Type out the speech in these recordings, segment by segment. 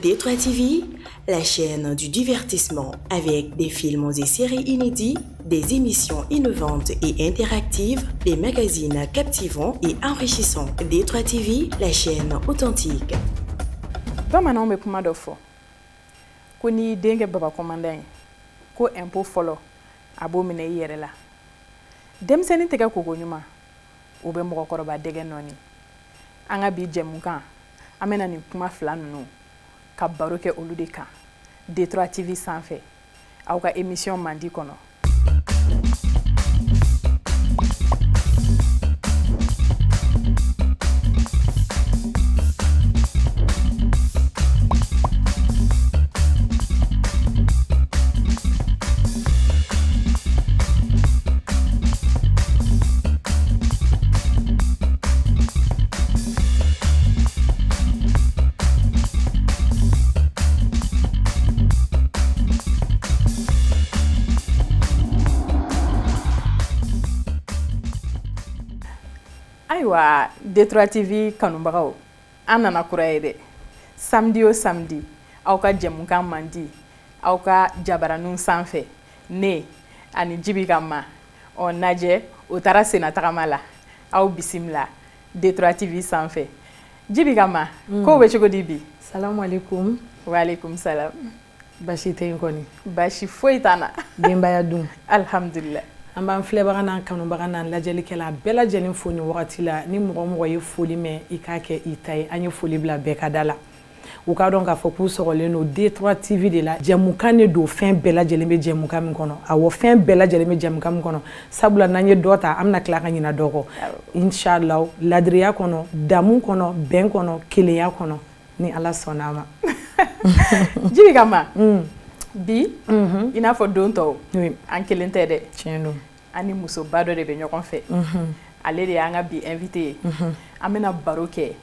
D3 TV, la chaîne du divertissement avec des films et séries inédits, des émissions innovantes et interactives, des magazines captivants et enrichissants. D3 TV, la chaîne authentique. Bamanan be kuma dɔ fɔ ko ni den kɛ baba commandant ko impôt fɔlɔ a b'o minɛ I yɛrɛ la denmisɛnnin tɛgɛ kogo ɲuman o bɛ mɔgɔkɔrɔba dɛgɛ nɔni an ka bi jɛmukan an bɛna nin kuma fila ninnu ka baro kɛ olu de kan D3 TV sanfɛ aw ka émission mandi kɔnɔ. Ayiwa D3 TV kanubagaw an nana kura ye dɛ samedi o samedi aw ka jɛmukan mandi aw ka jabaraninw sanfɛ ne ani Jibi Kama najɛ o taara sena tagama la aw bisimila D3 TV sanfɛ Jibi Kama ko bɛ cogo di bi. Salamu alaikum. Wa alaikum salam. Basi tɛ yen kɔni. Basi foyi t'an na. Denbaya dun. Alhamdulillah. An b'an filɛbaga n'an kanubaga n'an lajɛlikɛla bɛɛ lajɛlen fo nin wagati la ni mɔgɔ mɔgɔ ye foli mɛn I k'a kɛ I ta ye an ye foli bila bɛɛ ka da la u k'a dɔn k'a fɔ k'u sɔgɔlen don D3 TV de la jɛmukan de don fɛn bɛɛ lajɛlen bɛ jɛmukan min kɔnɔ awɔ fɛn bɛɛ lajɛlen bɛ jɛmukan min kɔnɔ sabula n'an ye dɔ ta an bɛna tila ka ɲina dɔ kɔ inshallah ladiriya kɔnɔ damu kɔnɔ bɛn kɔnɔ kelenya kɔnɔ ni Ala sɔnna a ma. Jibi Kama bi I n'a fɔ don tɔw an kelen tɛ dɛ tiɲɛ don an ni musoba dɔ de bɛ ɲɔgɔn fɛ ale de y'an ka bi invité ye an bɛna baro kɛ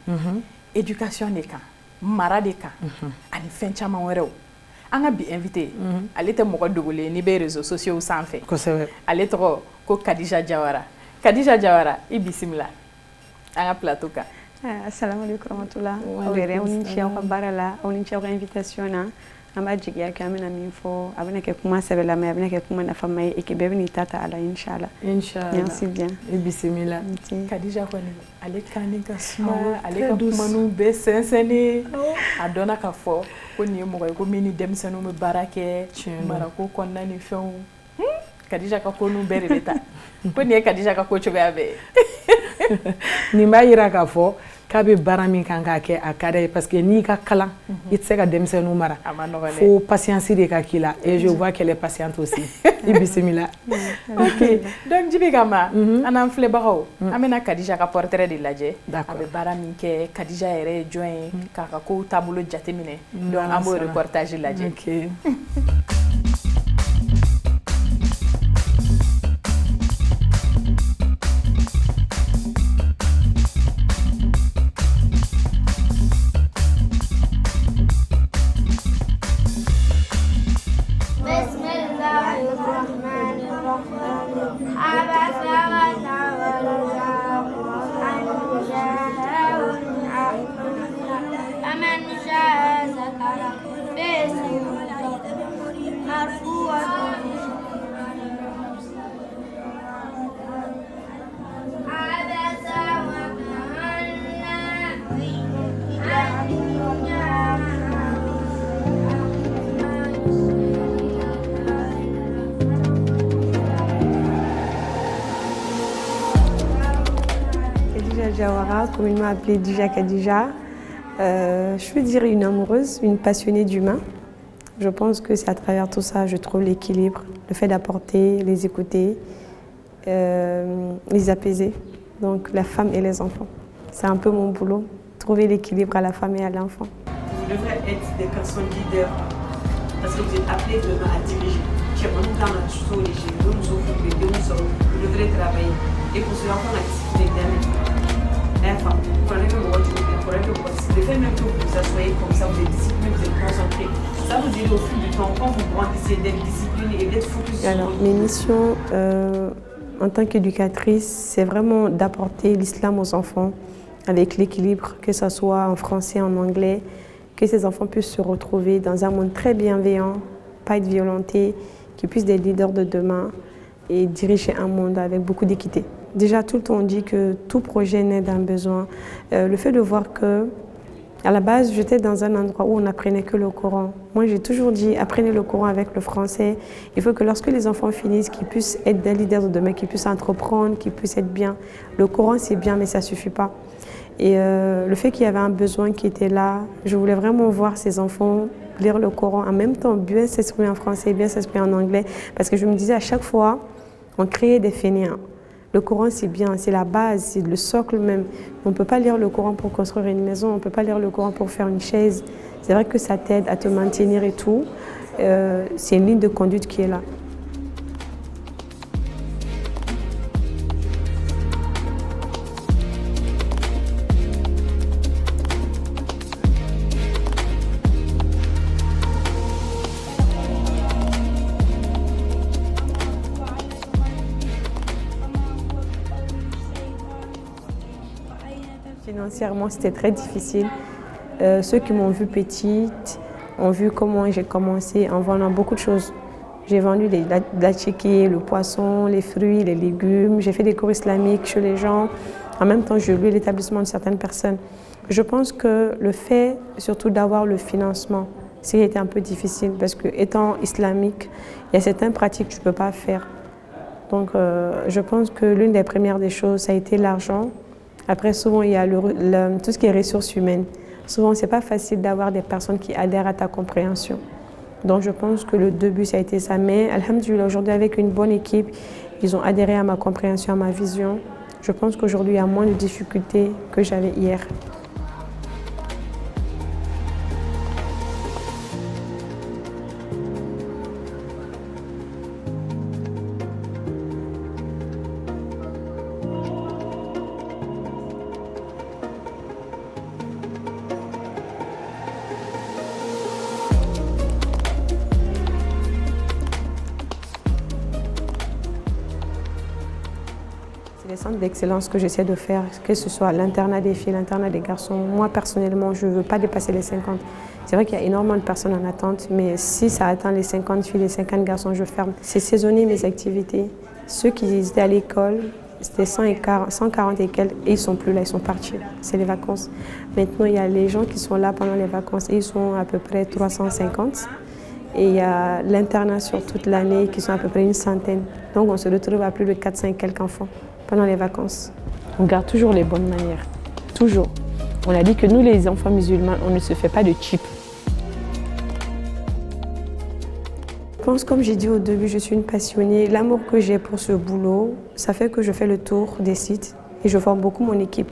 éducation de kan mara de kan ani fɛn caman wɛrɛw an ka bi invité ale tɛ mɔgɔ dogolen n'i bɛ réseaux sociaux sanfɛ kosɛbɛ ale tɔgɔ ko Kadija Jawara. Kadija Jawara I bisimila an ka plateau kan. Assalamu alaikum warahmatullah aw ni ce aw ka baara la aw ni ce aw ka invitation na an b'a jigiya kɛ an bɛna min fɔ a bɛna kɛ kuma sɛbɛlama ye a bɛna kɛ kuma nafama ye et que bɛɛ bɛ n'i ta ta a la inchallah. Merci bien. I bisimila. Kadija kɔni ale kan ni ka suma ale ka kumaniw bɛɛ sɛnsɛnnen a dɔnna k'a fɔ ko nin ye mɔgɔ ye ko min ni denmisɛnninw bɛ baara kɛ marako kɔnɔna ni fɛnw Kadija ka ko ninnu bɛɛ de bɛ ta ko nin ye Kadija ka ko cogoya bɛɛ ye. Nin b'a yira k'a fɔ k'a bɛ baara min kan k'a kɛ a ka d'a ye parce que n'i ka kalan I tɛ se ka denmisɛnninw mara fo patience de ka k'i la et je vois qu'elle est patiente aussi. I bisimila. Ok donc Jibi Kama an n'an filɛbagaw an bɛna Kadija ka portrait de lajɛ a bɛ baara min kɛ Kadija yɛrɛ ye jɔn ye k'a ka kow taabolo jateminɛ donc an b'o reportage lajɛ. Jawara, communément appelée Dija Kadija. Je veux dire une amoureuse, une passionnée d'humain. Je pense que c'est à travers tout ça, je trouve l'équilibre, le fait d'apporter, les écouter, les apaiser. Donc la femme et les enfants. C'est un peu mon boulot, trouver l'équilibre à la femme et à l'enfant. Vous devrez être des personnes leaders parce que vous êtes appelés demain à diriger. Vous devrez travailler. Et pour cela, on a discipliné d'elle. Enfin, le fait même que vous vous asseyez comme ça, vous êtes discipliné, vous êtes concentré. Ça vous aide au fil du temps, quand vous grandissez, d'être discipliné et d'être focus. Alors, mes missions en tant qu'éducatrice, c'est vraiment d'apporter l'islam aux enfants avec l'équilibre, que ce soit en français, en anglais, que ces enfants puissent se retrouver dans un monde très bienveillant, pas être violentés, qu'ils puissent être leaders de demain et diriger un monde avec beaucoup d'équité. Déjà, tout le temps, on dit que tout projet naît d'un besoin. Le fait de voir que, à la base, j'étais dans un endroit où on n'apprenait que le Coran. Moi, j'ai toujours dit, apprenez le Coran avec le français. Il faut que lorsque les enfants finissent, qu'ils puissent être des leaders de demain, qu'ils puissent entreprendre, qu'ils puissent être bien. Le Coran, c'est bien, mais ça ne suffit pas. Et le fait qu'il y avait un besoin qui était là, je voulais vraiment voir ces enfants lire le Coran, en même temps bien s'exprimer en français, bien s'exprimer en anglais, parce que je me disais à chaque fois, on créait des fainéants. Le Coran, c'est bien, c'est la base, c'est le socle même. On ne peut pas lire le Coran pour construire une maison, on ne peut pas lire le Coran pour faire une chaise. C'est vrai que ça t'aide à te maintenir et tout. C'est une ligne de conduite qui est là. Financièrement, c'était très difficile. Ceux qui m'ont vue petite ont vu comment j'ai commencé en vendant beaucoup de choses. J'ai vendu la tchéquille, le poisson, les fruits, les légumes. J'ai fait des cours islamiques chez les gens. En même temps, je louais l'établissement de certaines personnes. Je pense que le fait, surtout d'avoir le financement, c'était un peu difficile parce que, étant islamique, il y a certaines pratiques que tu ne peux pas faire. Donc, je pense que l'une des premières des choses, ça a été l'argent. Après, souvent, il y a tout ce qui est ressources humaines. Souvent, ce n'est pas facile d'avoir des personnes qui adhèrent à ta compréhension. Donc, je pense que le début, ça a été ça. Mais, alhamdoulilah, aujourd'hui, avec une bonne équipe, ils ont adhéré à ma compréhension, à ma vision. Je pense qu'aujourd'hui, il y a moins de difficultés que j'avais hier. C'est les centres d'excellence que j'essaie de faire, que ce soit l'internat des filles, l'internat des garçons. Moi, personnellement, je ne veux pas dépasser les 50. C'est vrai qu'il y a énormément de personnes en attente, mais si ça atteint les 50 filles, les 50 garçons, je ferme. C'est saisonnier mes activités. Ceux qui étaient à l'école, c'était 140 et quelques, et ils ne sont plus là, ils sont partis. C'est les vacances. Maintenant, il y a les gens qui sont là pendant les vacances, et ils sont à peu près 350. Et il y a l'internat sur toute l'année qui sont à peu près une centaine. Donc on se retrouve à plus de 400 et quelques enfants pendant les vacances. On garde toujours les bonnes manières, toujours. On a dit que nous les enfants musulmans, on ne se fait pas de cheap. Je pense, comme j'ai dit au début, je suis une passionnée. L'amour que j'ai pour ce boulot, ça fait que je fais le tour des sites et je forme beaucoup mon équipe.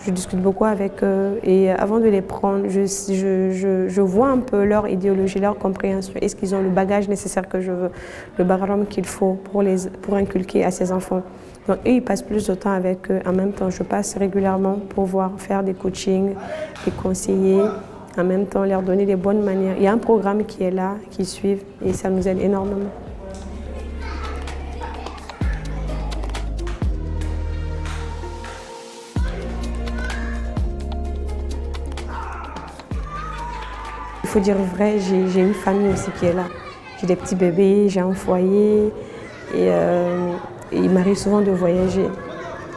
Je discute beaucoup avec eux et avant de les prendre, je vois un peu leur idéologie, leur compréhension. Est-ce qu'ils ont le bagage nécessaire que je veux, le background qu'il faut pour inculquer à ces enfants. Donc eux, ils passent plus de temps avec eux. En même temps, je passe régulièrement pour pouvoir faire des coachings, les conseiller, en même temps leur donner les bonnes manières. Il y a un programme qui est là, qui suivent et ça nous aide énormément. Il faut dire vrai, j'ai une famille aussi qui est là. J'ai des petits bébés, j'ai un foyer et il m'arrive souvent de voyager.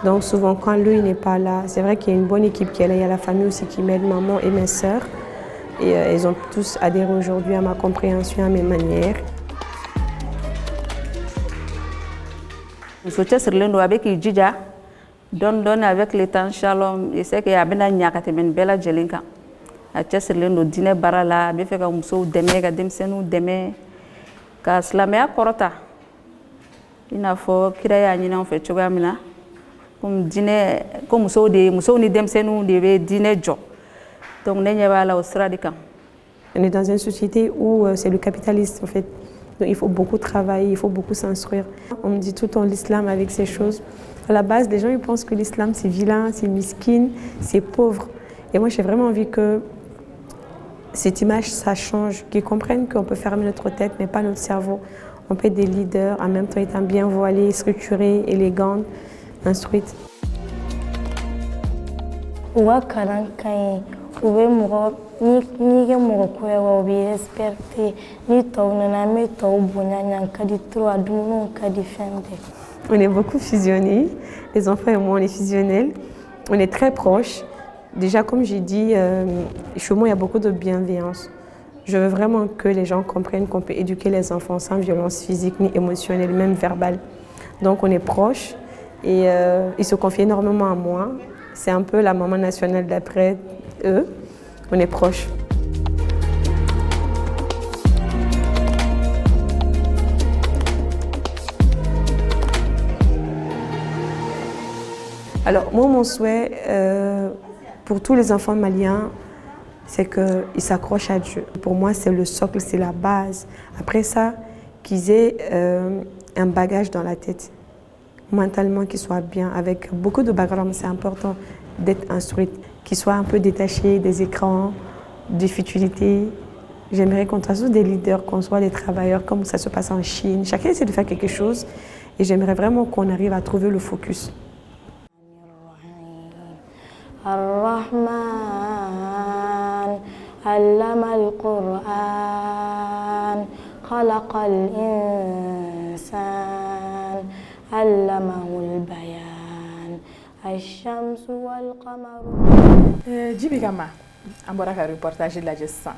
Donc souvent quand lui n'est pas là, c'est vrai qu'il y a une bonne équipe qui est là. Il y a la famille aussi qui m'aide, maman et mes sœurs. Et ils ont tous adhéré aujourd'hui à ma compréhension, à mes manières. Je suis avec Idjija, donne avec le temps, shalom, et c'est qu'il y a bien une belle jelinka. A cɛsirilen don diinɛ baara la a bɛ fɛ ka musow dɛmɛ ka denmisɛnninw dɛmɛ ka silamɛya kɔrɔta i n'a fɔ kira y'a ɲini an fɛ cogoya min na ko musow ni denmisɛnninw de bɛ diinɛ jɔ donc ne ɲɛ b'a la o sira de kan. On est dans une société où c'est le capitalisme en fait. Donc il faut beaucoup travailler, il faut beaucoup s'instruire. On me dit tout le temps l'islam avec ces choses. À la base, les gens ils pensent que l'islam c'est vilain, c'est miskin, c'est pauvre. Et moi j'ai vraiment envie que cette image, ça change, qu'ils comprennent qu'on peut fermer notre tête, mais pas notre cerveau. On peut être des leaders, en même temps étant bien voilés, structurés, élégants, instruites. U ka kalan ka ɲi, u bɛ mɔgɔ ni ke mɔgɔ koya wa bi respecter ni tɔw nana me tɔw bonya ɲan ka di trop a dumuniw ka di fɛn bɛɛ. On est beaucoup fusionnés, les enfants et moi on est fusionnels, on est très proches. Déjà comme j'ai dit, chez moi il y a beaucoup de bienveillance. Je veux vraiment que les gens comprennent qu'on peut éduquer les enfants sans violence physique ni émotionnelle, même verbale. Donc on est proches et ils se confient énormément à moi. C'est un peu la maman nationale d'après eux. On est proches. Alors moi mon souhait pour tous les enfants maliens, c'est qu'ils s'accrochent à Dieu. Pour moi c'est le socle, c'est la base. Après ça, qu'ils aient un bagage dans la tête, mentalement qu'ils soient bien, avec beaucoup de background, c'est important d'être instruite, qu'ils soient un peu détachés des écrans, des futilités. J'aimerais qu'on soit des leaders, qu'on soit des travailleurs, comme ça se passe en Chine. Chacun essaie de faire quelque chose et j'aimerais vraiment qu'on arrive à trouver le focus. الرحمن علم القرآن خلق الإنسان علمه البيان الشمس والقمر. Djiby Kama, on va faire un reportage de la gestion.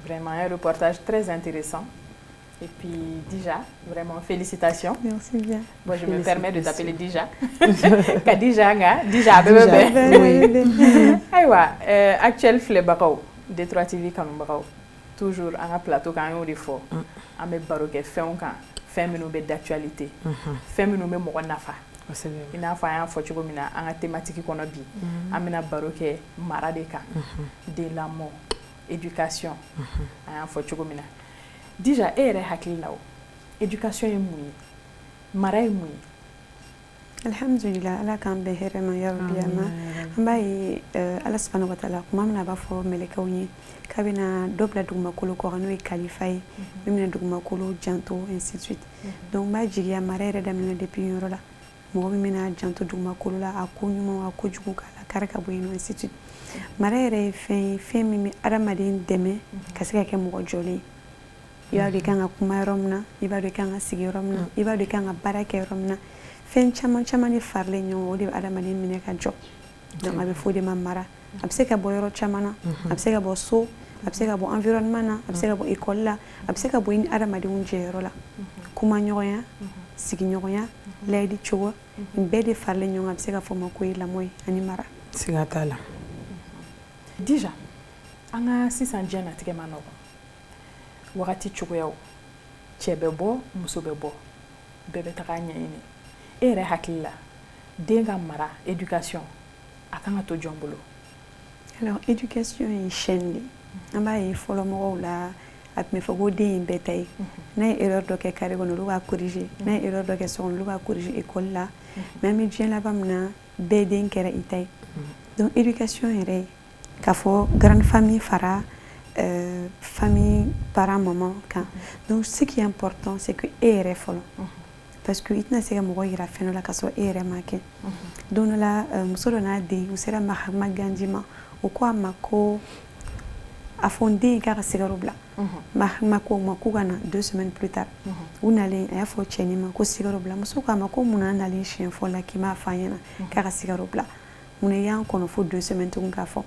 Vraiment un reportage très intéressant. Et puis déjà, vraiment félicitations. Merci bien. Bon, je me permets de t'appeler Dija. Kadija nga, Dija bébé. Oui. Aywa, actuel flebakaw, Detroit TV kanubakaw. Toujours en plateau quand on dit fort. On met baroque fɛnw kan, fɛn minnu bɛ d'actualité. Fɛn minnu bɛ mɔgɔ nafa. I n'a fɔ an y'a fɔ cogo min na an ka thématique kɔnɔ bi. An bɛna baro kɛ mara de kan. De lamɔ, éducation. An y'a fɔ cogo min na. Déjà, l'éducation est mouillée. Mara est mouillée. Alhamdulillah, Allah kan bɛ hɛrɛ ma ya rabbi ama. An b'a ye Ala subhanahu wa ta'ala kuma min na a b'a fɔ mɛlɛkɛw ye k'a bɛna dɔ bila dugumakolo kɔkan n'o ye kalifa ye min bɛna dugumakolo janto ainsi de suite. Donc n b'a jigiya mara yɛrɛ daminɛ depuis yen yɔrɔ la. Mɔgɔ min bɛna janto dugumakolo la a ko ɲumanw a ko jugu k'a la kari ka bɔ yen nɔ ainsi de suite. Mara yɛrɛ ye fɛn ye fɛn min bɛ adamaden dɛmɛ ka se ka kɛ mɔgɔ jɔlen ye. I b'a dɔn i kan ka kuma yɔrɔ min na, i b'a dɔn i kan ka sigi yɔrɔ min na, i b'a dɔn i kan ka baara kɛ yɔrɔ min na. Fɛn caman caman de faralen ɲɔgɔn o de bɛ adamaden minɛ ka jɔ. Donc a bɛ fɔ o de ma mara. A bɛ se ka bɔ yɔrɔ caman na, a bɛ se ka bɔ so, a bɛ se ka bɔ environnement na, a bɛ se ka bɔ école la, a bɛ se ka bɔ i ni adamadenw jɛyɔrɔ la. Kuma ɲɔgɔnya, sigiɲɔgɔnya, layidi cogo, nin bɛɛ de faralen ɲɔgɔn kan a bɛ se ka fɔ o ma ko ye lamɔ ye ani mara. Siga t'a la. Déjà, an ka sisan diɲɛnatigɛ ma nɔgɔn. Wagati cogoyaw cɛ bɛ bɔ muso bɛ bɔ bɛɛ bɛ taga ɲɛɲini e yɛrɛ hakili la den ka mara éducation a kan ka to jɔn bolo. Alors éducation ye chaîne de an b'a ye fɔlɔ mɔgɔw la a tun bɛ fɔ ko den ye bɛɛ ta ye n'a ye erreur dɔ kɛ carré kɔnɔ olu b'a corriger n'a ye erreur dɔ kɛ so kɔnɔ olu b'a corriger école la mais an bɛ diɲɛ laban min na bɛɛ den kɛra i ta ye donc éducation yɛrɛ k'a fɔ grande famille fara famille, parents, maman. Donc ce qui est important, c'est que est folo. Parce que il n'a pas de la fin de la casse est marqué. Donc là, monsieur n'a dit, vous serez Mahatma Gandhi ou quoi mako a fondé car cigaro blanc. Mako makugana 2 semaines plus tard. On allait à fo cheni mako cigaro blanc. Monsieur quoi mako muna allait chien fola qui m'a faillé car cigaro blanc. Mon ayant qu'on faut 2 semaines tout gafo.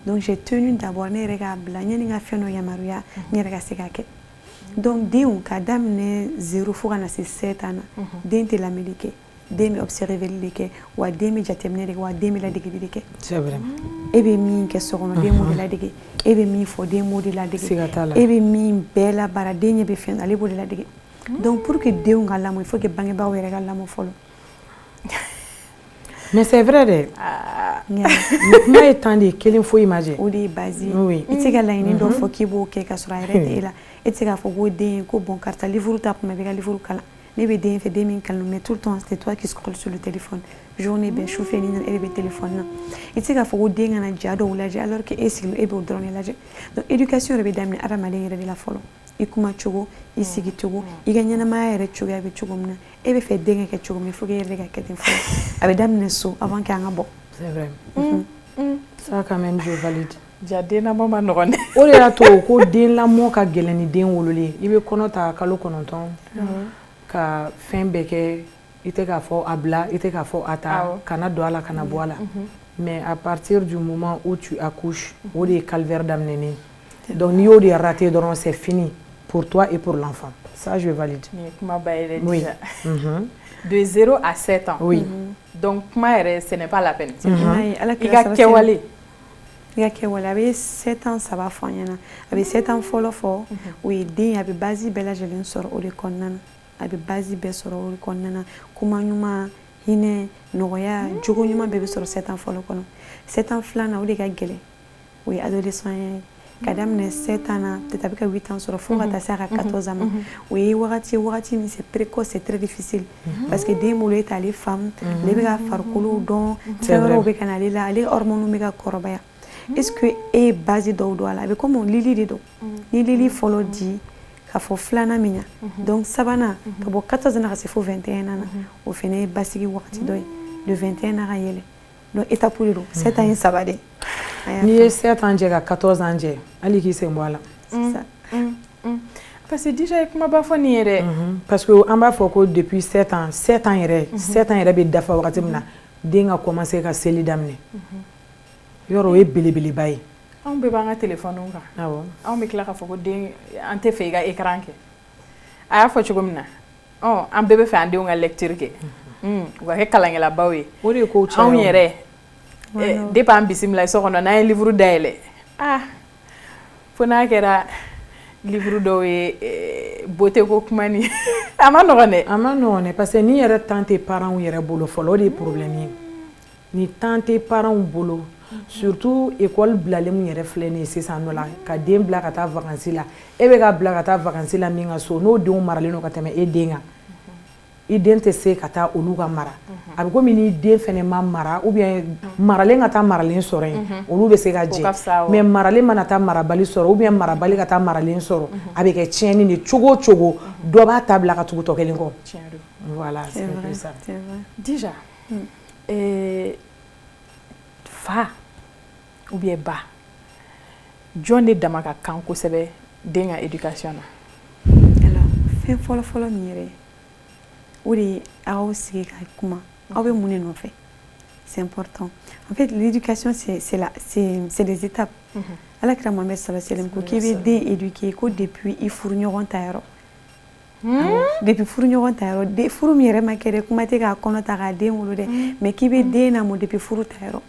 Donc j'ai tenu d'abord ne regabla nyani nga feno ya maruya ni rega sekake donc diun kadam ne 0 fo kana 7 ans dente la médiquer demi observer leke wa demi jatemne de wa demi la dege c'est vrai ebe min ke sokono demo de la dege ebe mi fo demo de la dege ebe min bela bara denye be fen ale bo de la dege donc pour que diun ga lamo il faut que bange ba were ga lamo folo. Mais c'est vrai de kuma ye temps de kelen fo imagine o de ye base ye i tɛ se ka laɲini dɔ fɔ k'i b'o kɛ ka sɔrɔ a yɛrɛ tɛ e la e tɛ se k'a fɔ ko den ko bon karisa livre ta kuma i bɛ ka livre kalan ne bɛ den fɛ den min kalan mais tout le temps c'est toi qui scrolle sur le téléphone journée bɛɛ su fɛ ni e de bɛ téléphone na i tɛ se k'a fɔ ko den kana ja dɔw lajɛ alors que e sigilen e b'o dɔrɔn de lajɛ donc éducation yɛrɛ bɛ daminɛ adamaden yɛrɛ de la fɔlɔ i kuma cogo i sigi cogo i ka ɲɛnamaya yɛrɛ cogoya bɛ cogo min na e bɛ fɛ den ka kɛ cogo min il faut que e yɛrɛ de ka kɛ ten fɔlɔ a bɛ daminɛ so avant que an ka bɔ. C'est vrai. Ça quand même je valide. Ja den lamɔ ma nɔgɔn dɛ. O de y'a to ko den lamɔ ka gɛlɛn ni den wololen. I bɛ kɔnɔ ta kalo 9 ka fɛn bɛɛ kɛ i tɛ k'a fɔ a bila i tɛ k'a fɔ a ta kana don a la kana bɔ a la. Mais à partir du moment où tu accouches o de ye calvaire daminɛnen. Donc n'i y'o de raté dɔrɔn c'est fini pour toi et pour l'enfant. Ça je valide. Ni kuma ba yɛrɛ Oui. déjà. De 0 à 7 ans. Oui. Donc kuma yɛrɛ ce n'est pas la peine. I ka kɛwale. I ka kɛwale a bɛ 7 ans saba fɔ an ɲɛna a bɛ 7 ans fɔlɔ fɔ o ye den a bɛ base bɛɛ lajɛlen sɔrɔ o de kɔnɔna na a bɛ base bɛɛ sɔrɔ o de kɔnɔna na kuma ɲuman hinɛ nɔgɔya jogo ɲuman bɛɛ bɛ sɔrɔ 7 ans fɔlɔ kɔnɔ 7 ans filanan o de ka gɛlɛn o ye adolescent ye ka daminɛ 7 ans na peut-être a bɛ ka 8 ans sɔrɔ fo ka taa se a ka 14 ans ma o ye wagati min c'est précoce c'est très difficile parce que den bolo e t'ale faamu ale bɛ ka farikolo dɔn fɛn wɛrɛw bɛ ka na ale la ale hormones bɛ ka kɔrɔbaya est-ce que e ye base dɔw don a la a bɛ comme lili de don ni lili fɔlɔ di ka fɔ filanan min na donc sabanan ka bɔ 14 na ka se fo 21 na o fana ye basigi wagati dɔ ye de 21 na ka yɛlɛ donc étape de don 7 ans ye saba de n'i ye 7 ans jɛ ka 14 ans jɛ hali k'i sen bɔ a la. Parce que déjà i kuma b'a fɔ nin ye dɛ. Parce que an b'a fɔ ko depuis 7 ans yɛrɛ bɛ dafa wagati min na den ka commencer ka seli daminɛ. Yɔrɔ o ye belebeleba ye. Anw bɛɛ b'an ka téléphone kan. Awɔ. Anw bɛ tila k'a fɔ ko den an tɛ fɛ i ka écran kɛ. A y'a fɔ cogo min na. An bɛɛ bɛ fɛ an denw ka lecture kɛ. U ka kɛ kalankɛlabaw ye. O de ye kow caya. Anw yɛrɛ depuis an bisimila so kɔnɔ n'an ye livre dayɛlɛ. Fo n'a kɛra livre dɔw ye beauté ko kuma ni a ma nɔgɔn dɛ. A ma nɔgɔn dɛ parce que ni yɛrɛ temps tɛ parents yɛrɛ bolo fɔlɔ o de ye problème ye. Ni temps tɛ parents bolo. Surtout école bilalen mun yɛrɛ filɛ nin ye sisan nɔ la ka den bila ka taa vacances la e bɛ ka bila ka taa vacances la min ka so n'o denw maralen don ka tɛmɛ e den kan i den tɛ se ka taa olu ka mara a bɛ komi ni den fɛnɛ ma mara ou bien maralen ka taa maralen sɔrɔ yen olu bɛ se ka jɛ mais maralen mana taa marabali sɔrɔ ou bien marabali ka taa maralen sɔrɔ a bɛ kɛ tiɲɛni de cogo o cogo dɔ b'a ta bila ka tugu tɔ kelen kɔ. Voilà c'est vrai ça. Déjà fa ou bien ba jɔn de dama ka kan kosɛbɛ den ka éducation na. Alors fɛn fɔlɔ min yɛrɛ o de ye aw sigi ka kuma aw bɛ mun de nɔfɛ c'est important en fait l'éducation c'est des étapes alakira Mohamed sallallahu alayhi wa sallam ko k'i bɛ den éduquer ko depuis i furu ɲɔgɔn ta yɔrɔ depuis furu ɲɔgɔn ta yɔrɔ furu min yɛrɛ ma kɛ dɛ kuma tɛ k'a kɔnɔ ta k'a den wolo dɛ mais k'i bɛ den lamɔ depuis furu ta yɔrɔ.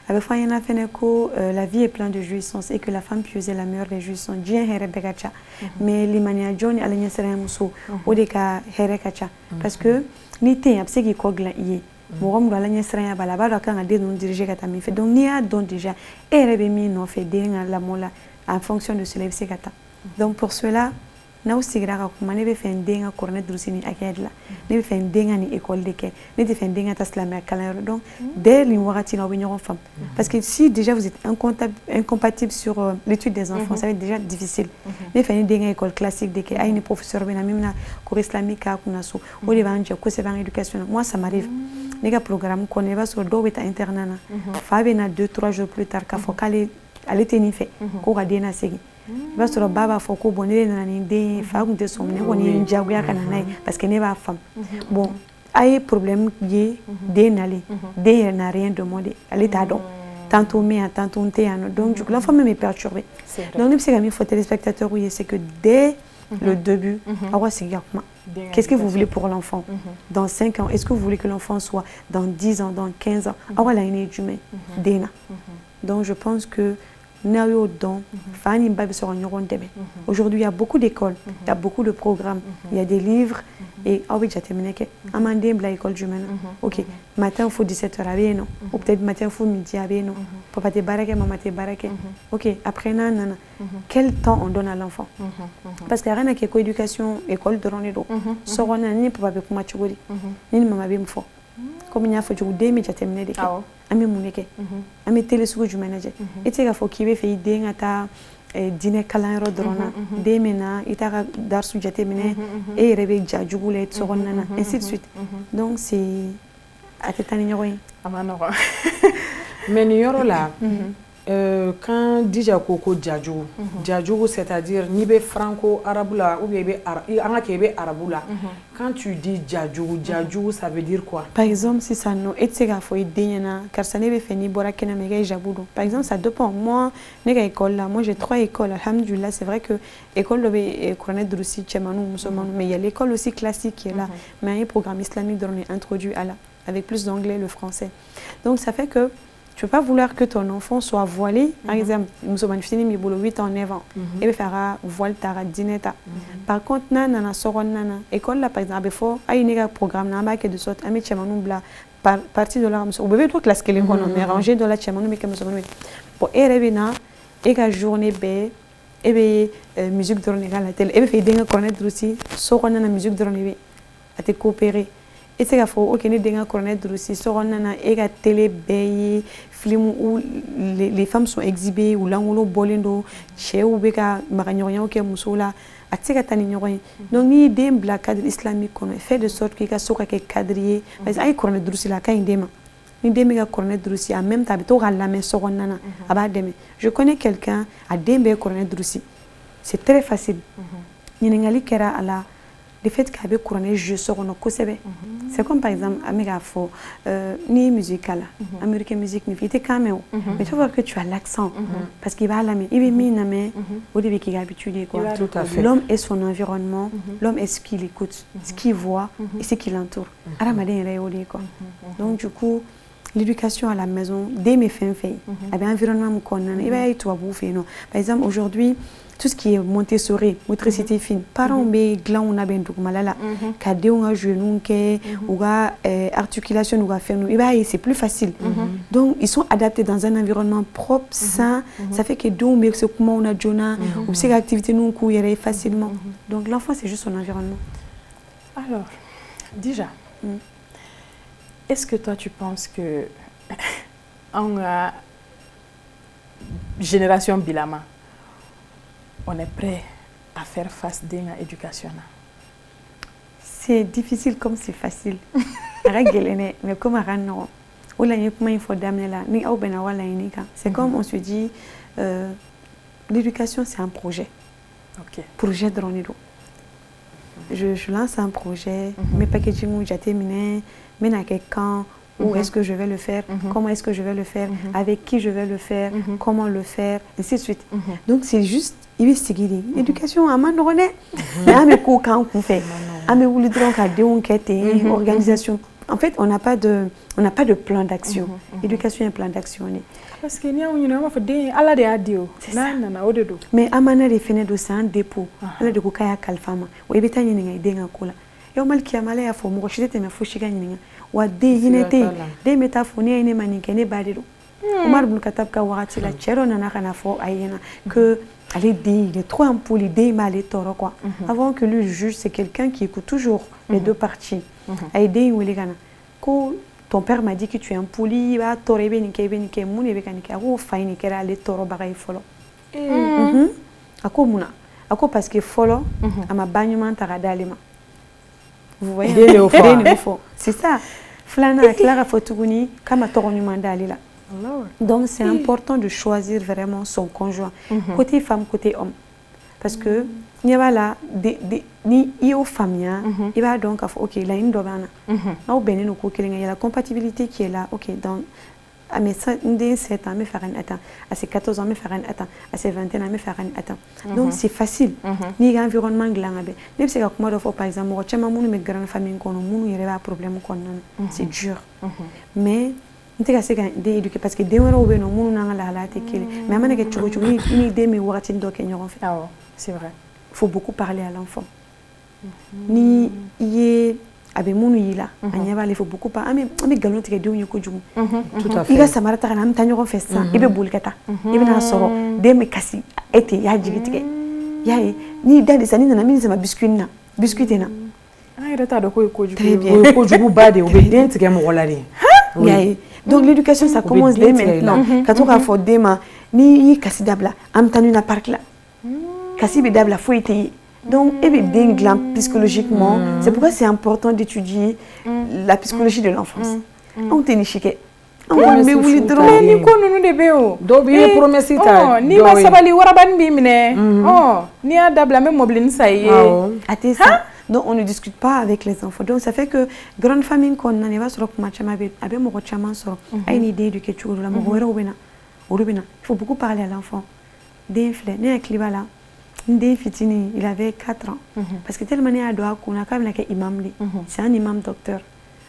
A bɛ fɔ an ɲɛna fɛnɛ ko la vie est pleine de jouissances et que la femme pieuse est la meilleure des jouissances diɲɛ hɛrɛ bɛɛ ka ca mais limaniya jɔn ni ala ɲɛsiranya muso o de ka hɛrɛ ka ca parce que ni tɛ yen a bɛ se k'i kɔ dilan i ye mɔgɔ min don ala ɲɛsiranya b'a la a b'a dɔn a kan ka den ninnu diriger ka taa min fɛ donc n'i y'a dɔn déjà e yɛrɛ bɛ min nɔfɛ den ka lamɔ la en fonction de cela i bɛ se ka taa donc pour cela n'aw sigira ka kuma ne bɛ fɛ n den ka kuranɛ durusi ni hakɛya de la ne bɛ fɛ n den ka nin école de kɛ ne tɛ fɛ n den ka taa silamɛya kalanyɔrɔ donc dès nin wagati la aw bɛ ɲɔgɔn faamu parce que si déjà vous êtes incompatible sur l'étude des enfants ça va être déjà difficile ne fɛ ne den ka école classique de kɛ a ye ni professeur bɛ na min bɛna cours islamique k'a kunna so o de b'an jɛ kosɛbɛ an ka éducation na moi ça m'arrive ne ka programme kɔnɔ i b'a sɔrɔ dɔw bɛ taa internat na fa bɛ na 2-3 jours plus tard k'a fɔ k'ale tɛ nin fɛ ko ka den nasegin i b'a sɔrɔ ba b'a fɔ ko bon ne de nana nin den ye fa tun tɛ sɔn ne kɔni ye n diyagoya ka na n'a ye parce que ne b'a faamu bon a ye problème ye den nalen den yɛrɛ n'a rien demandé ale t'a dɔn tantôt me yan tantôt n tɛ yan nɔ donc du coup l'enfant même est perturbé donc ne bɛ se ka min fɔ téléspectateurs ye c'est que dès le début aw ka sigi ka kuma qu'est-ce que vous voulez pour l'enfant dans 5 ans est-ce que vous voulez que l'enfant soit dans 10 ans dans 15 ans aw ka laɲini ye jumɛn den na donc je pense que n'aw y'o dɔn fa ni ba bɛ sɔrɔ ɲɔgɔn dɛmɛ aujourd'hui il y a beaucoup d'écoles il y a beaucoup de programmes il y a des livres et aw bɛ jateminɛ kɛ an b'an den bila école jumɛn na ok matin fo 17h a bɛ yen nɔ ou peut-être matin fo midi a bɛ yen nɔ papa tɛ baara kɛ maman tɛ baara kɛ ok après n'a nana quel temps on donne à l'enfant parce que a kana kɛ ko éducation école dɔrɔn de don so kɔnɔna ni papa bɛ kuma cogo di ni maman bɛ min fɔ comme n y'a fɔ cogo den bɛ jateminɛ de kɛ an bɛ mun de kɛ an bɛ télé sugu jumɛn lajɛ i tɛ se k'a fɔ k'i bɛ fɛ i den ka taa diinɛ kalanyɔrɔ dɔrɔn na den bɛ na i t'a ka darisu jateminɛ e yɛrɛ bɛ ja jugu la so kɔnɔna na ainsi de suite donc c'est a tɛ taa ni ɲɔgɔn ye a ma nɔgɔn Mais Nioro là, quand déjà Koko Djadjougou, Djadjougou c'est-à-dire ni be franco-arabe là ou bien arabe là, quand tu dis Djadjougou, Djadjougou ça veut dire quoi? Par exemple, si ça nous est c'est faut aider car ça n'est fait ni bora kena mega jaboudou. Par exemple, ça dépend. Moi, nega école là, moi j'ai 3 écoles. Alhamdulillah, c'est vrai que école de Koranet Droussi Tchemanou musulman, mais il y a l'école aussi classique qui est là. Mais un programme islamique dont on est introduit à là, avec plus d'anglais le français. Donc ça fait que tu ne peux pas vouloir que ton enfant soit voilé. Par exemple, musulman fini mi bolo 8 ans 9 ans. Et be faire voile tara dineta. Par contre, nana soron nana école là par exemple, il faut ay nega programme na ba que de sorte ami tchemanou bla partie de la musulman. Vous bébé toi classe que les qu'on a rangé dans la tchemanou mais que musulman. Pour erebina et ka journée be et be musique de la télé et be fait denga connaître aussi soron nana musique de be à te coopérer. Et c'est qu'il faut ok ni denga connaître aussi soron nana et ka télé be film où les femmes sont exhibées ou l'angolo bolendo chez ou beka maganyoria ok musola atika tani nyorin donc ni dem bla cadre islamique qu'on fait de sorte que ka soka ke cadrier parce ay corne drusi la ka indema ni dem ga corne drusi en même temps to la main soron nana aba dem je connais quelqu'un à dembe corne drusi c'est très facile ni ngali kera ala le fait qu'avec couronné je sors on kosebe c'est comme par exemple amiga fo ni musical américaine musique ni était cameo mais tu vois que tu as l'accent parce qu'il va à la main il est mis na main au début qu'il est habitué quoi. L'homme est son environnement, l'homme est ce qu'il écoute, ce qu'il voit et ce qui l'entoure. Donc du coup l'éducation à la maison dès mes fins fait avec environnement connaît il va être bouffer non par exemple aujourd'hui tout ce qui est Montessori, motricité fine, parents be gland on a ben donc malala, cadet on a genou que ou a articulation ou a faire nous, c'est plus facile. Donc ils sont adaptés dans un environnement propre, sain, ça fait que donc mais c'est comment on a Jonah ou ces activités nous courir facilement. Donc l'enfant c'est juste son environnement. Alors, déjà, est-ce que toi tu penses que en génération Bilama on est prêt à faire face à l'éducation? C'est difficile comme c'est facile. Mais comme c'est comme on se dit, l'éducation c'est un projet. Projet de Ronido. Je lance un projet, mes packaging j'ai terminé, mais à quel camp, où est-ce que je vais le faire, comment est-ce que je vais le faire, avec qui je vais le faire, comment le faire, ainsi de suite. Donc c'est juste l'éducation à Mandorone. Organisation. En fait, on n'a pas de plan d'action. L'éducation est un plan d'action. Parce que nous avons fait à la radio. Mais amana de fenêtre c'est un dépôt. La de kokaya kalfama. Ou ebeta nyinga idenga kola. Yo malki amala ya fomo chite me fushika nyinga. Wa de yinete de metafoni ine manike ne badiro. Omar ibn Khattab ka wakati la chero na kana fo ayena que allez il est trop impoli, il est toro quoi. Avant que lui juge, c'est quelqu'un qui écoute toujours les deux parties. Aïdé ou les gana. Quand ton père m'a dit que tu es impoli, va toré benike moun e bekanike ako faini kera ale toro bagay folo. Ako muna. Ako parce que folo ama banyuma taradalema. Vous voyez? C'est ça. Flana Clara Fotuguni kama toro nyumanda alila. Donc c'est important de choisir vraiment son conjoint, côté femme, côté homme. Parce que il y a là ni io famille, il va donc ok là une dobana. Là au Bénin au il y a la compatibilité qui est là. Ok donc à mes 7 ans me faire un attend, à ses 14 ans me faire un attend, à ses 21 ans me faire un attend. Donc c'est facile. Ni environnement glangabe. Même si comme moi par exemple, moi chama munu me grande famille kono munu il y a problème kono. C'est dur. Mais parce que c'est vrai. Il faut beaucoup parler à l'enfant. Ni il faut beaucoup parler. Tout à fait. Il va s'amarrer à un tanyo fait ça. Il va boulkata. Il va soro. Deme kasi ete ya jigitike. Ya ni dali sani na mini sama biscuit na. Ah il est ko donc l'éducation ça commence dès maintenant. Quand on a fait des mains, ni kasi dabla, am tanu na parc là. Kasi dabla faut être. Donc psychologiquement, c'est pourquoi c'est important d'étudier la psychologie de l'enfance. On t'est nichiqué. promesse wuli dɔrɔn mais ni ko nunu de bɛ o dɔw bɛ promesse ta ni ma sabali warabani b'i minɛ n'i y'a dabila n bɛ mɔbilini sa i ye a tɛ sa donc on ne discute pas avec les enfants donc ça fait que grande famille kɔnɔna na i b'a sɔrɔ kuma caman a bɛ mɔgɔ caman sɔrɔ a ye nin den éduquer cogo dɔ la mɔgɔ wɛrɛw bɛ na olu bɛ na il faut beaucoup parler à l'enfant den filɛ ne hakili b'a la n den fitinin il avait 4 ans parce que tellement ne y'a dɔn a kunna k'a bɛna kɛ imam de c'est un imam docteur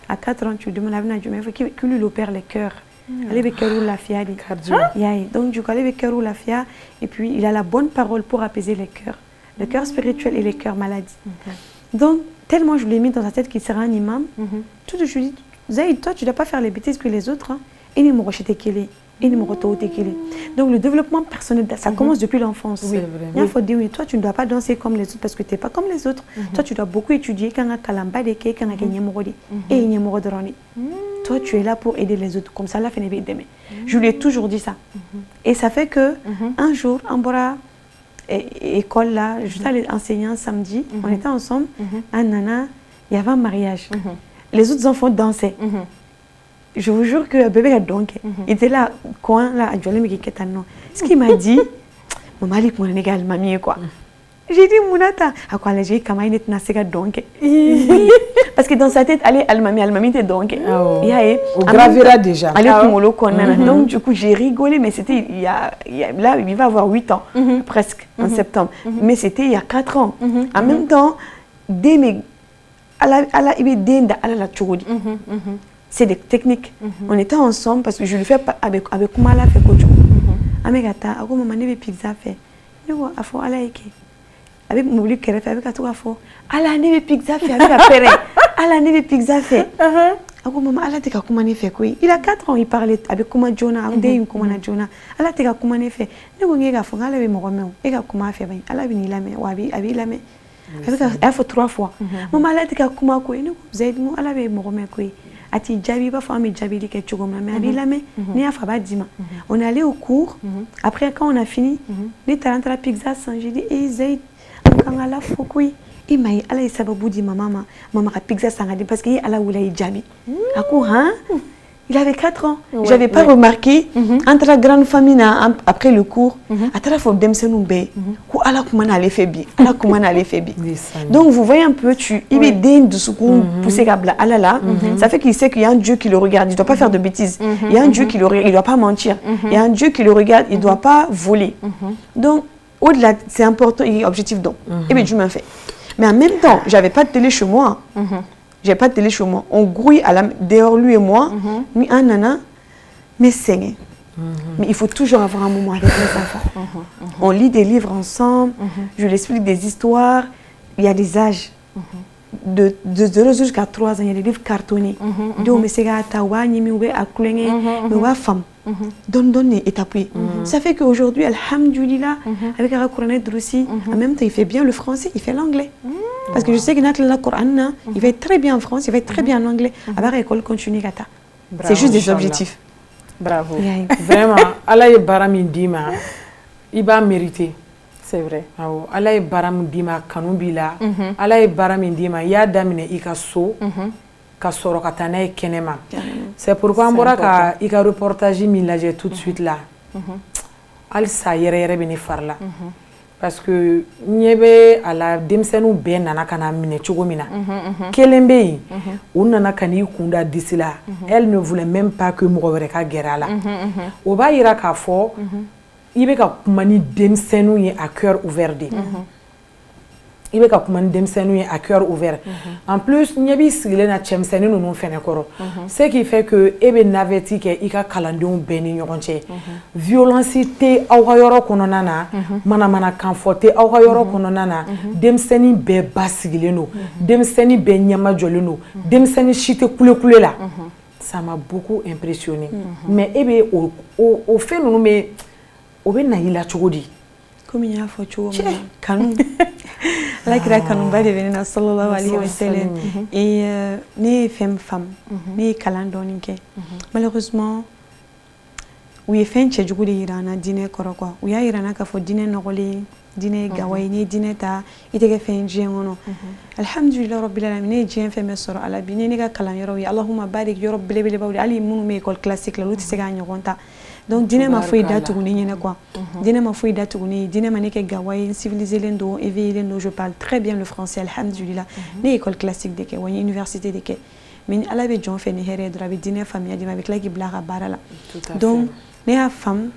à 4 ans tu lui demandes a bɛna jumɛn il faut qu'il lui opère les cœurs ale bɛ cœur lafiya de y'a ye donc du coup ale bɛ cœur lafiya et puis il a la bonne parole pour apaiser les cœurs le cœur spirituel et les cœurs malades donc tellement je lui ai mis dans sa tête qu'il sera un imam tout de suite je lui ai dit Zaïd toi tu dois pas faire les bêtises que les autres et ni mɔgɔ si tɛ kelen donc le développement personnel, ça commence depuis l'enfance. Oui, il faut dire, oui, toi tu ne dois pas danser comme les autres parce que tu n'es pas comme les autres. Toi tu dois beaucoup étudier. Toi tu es là pour aider les autres. Comme ça, là, je lui ai toujours dit ça. Et ça fait que un jour, en bora école là, juste allé enseigner un samedi, on était ensemble, à Nana, il y avait un mariage. Les autres enfants dansaient. Je vous jure que bébé a donc il était là coin là à Jolene Mikeketano. Ce qu'il m'a dit, maman dit mon égal mamie quoi. J'ai dit Mounata, à quoi la j'ai comment il est nasega donc. Parce que dans sa tête allez almami était donc. Il y a au gravera déjà. Allez kumolo konna. Donc du coup j'ai rigolé mais c'était il y a là il va avoir 8 ans presque en septembre. Mais c'était il y a 4 ans. En même temps dès mes ala il est denda ala la chodi. C'est des techniques. On était ensemble parce que je le fais avec Kumala fait coach. Amegata, ako maman ne veut pizza fait. Ne vois afo ala eke. Avec mouli kere fait avec atou afo. Ala ne veut pizza fait avec apere. Ala ne veut pizza fait. Ako maman ala te ka kumane fait quoi. Il a 4 ans il parlait avec Kuma Jonah, ande une Kuma Jonah. Ala te ka kumane fait. Ne go ngega fo ala be mo romeo. E ka kuma fait ben. Ala bini lame wa abi lame. Avec a fait 3 fois. Maman ala te ka kuma ko. Ne go zaid mo ala be mo romeo ko. Ati Djabi, pas famille Djabi, qui est toujours mais abi la ni a faba dima. On est allé au cours. Après quand on a fini, ni talent la pizza sans j'ai dit eh Zaid, quand ala fokui, il m'a dit ala isababu di maman la pizza sans dit parce qu'il ala oula Djabi. Ako hein? Il avait 4 ans. J'avais pas remarqué entre la grande famille après le cours, à travers faut demsenumbe, ou ala kumana allait faire bien, ala kumana allait faire bien. Donc vous voyez un peu il est digne de ce qu'on pousser kabla alala, ça fait qu'il sait qu'il y a un Dieu qui le regarde, il doit pas faire de bêtises. Il y a un Dieu qui le regarde, il doit pas mentir. Il y a un Dieu qui le regarde, il doit pas voler. Donc au-delà c'est important et objectif donc. Et bien Dieu m'a fait. Mais en même temps, j'avais pas de télé chez moi. J'ai pas de télé chez moi. On grouille dehors, lui et moi, ni un nana, mais saigné. Mais il faut toujours avoir un moment avec les enfants. On lit des livres ensemble, je lui explique des histoires. Il y a des âges. De 0 jusqu'à 3 ans, il y a des livres cartonnés. Donne et t'appuie. Ça fait qu'aujourd'hui, alhamdoulilah, avec la Coran Droussi, en même temps, il fait bien le français, il fait l'anglais. Parce que je sais que la Coran, il va être très bien en français, il va être très bien en anglais. Avec l'école continue, c'est juste des objectifs. Bravo. Vraiment, Allah est barami dima, il va mériter. C'est vrai. Allah est barami dima kanubila, Allah est barami dima, ya damine ikaso. Ka soro ka taa n'a ye kɛnɛma. C'est pourquoi an bɔra ka i ka reportage min lajɛ tout de suite là. Halisa yɛrɛ bɛ ne fari la. Parce que ɲɛ bɛ a la denmisɛnninw bɛɛ nana ka na minɛ cogo min na. Kelen bɛ yen o nana ka n'i kun da disi la. Elle ne voulait même pas que mɔgɔ wɛrɛ ka gɛrɛ a la. O b'a yira k'a fɔ i bɛ ka kuma ni denmisɛnninw ye à cœur ouvert de. I bɛ ka kuma ni denmisɛnninw ye à cœur ouvert. En plus ɲɛ b'i sigilen na cɛmisɛnnin ninnu fɛnɛ kɔrɔ. Ce qui fait que e bɛ navette kɛ i ka kalandenw bɛɛ ni ɲɔgɔn cɛ. Violence tɛ aw ka yɔrɔ kɔnɔna na, manamanakan fɔ tɛ aw ka yɔrɔ kɔnɔna na. Denmisɛnnin bɛɛ ba sigilen don, denmisɛnnin bɛɛ ɲɛma jɔlen don, denmisɛnnin si tɛ kule la. Ça m'a beaucoup impressionné. Mais e bɛ o fɛn ninnu bɛ o bɛ na i la cogo di? Comme il y a photo canon la kira canon ba de venir sallallahu alayhi wa sallam et né femme né kalandoni ke malheureusement oui fin chez jugu de irana dîner koro quoi oui irana ka fo dîner nogoli dine gawai ni dine ta ite ke fen jengono alhamdulillah rabbil alamin jen fe mesoro ala bi ni ga kalan yoro wi allahumma barik yoro bele bawdi ali munu me école classique la luti se ga nyogonta donc dine ma foi datu ni nyene quoi dine ma foi datu ni dine ma ne ke gawai civilisé lendo éveillé lendo je parle très bien le français alhamdulillah ni école classique de ke woni université de ke min ala be jon fe ni here dra bi dine famille di ma be klaki blaga barala donc ne ya femme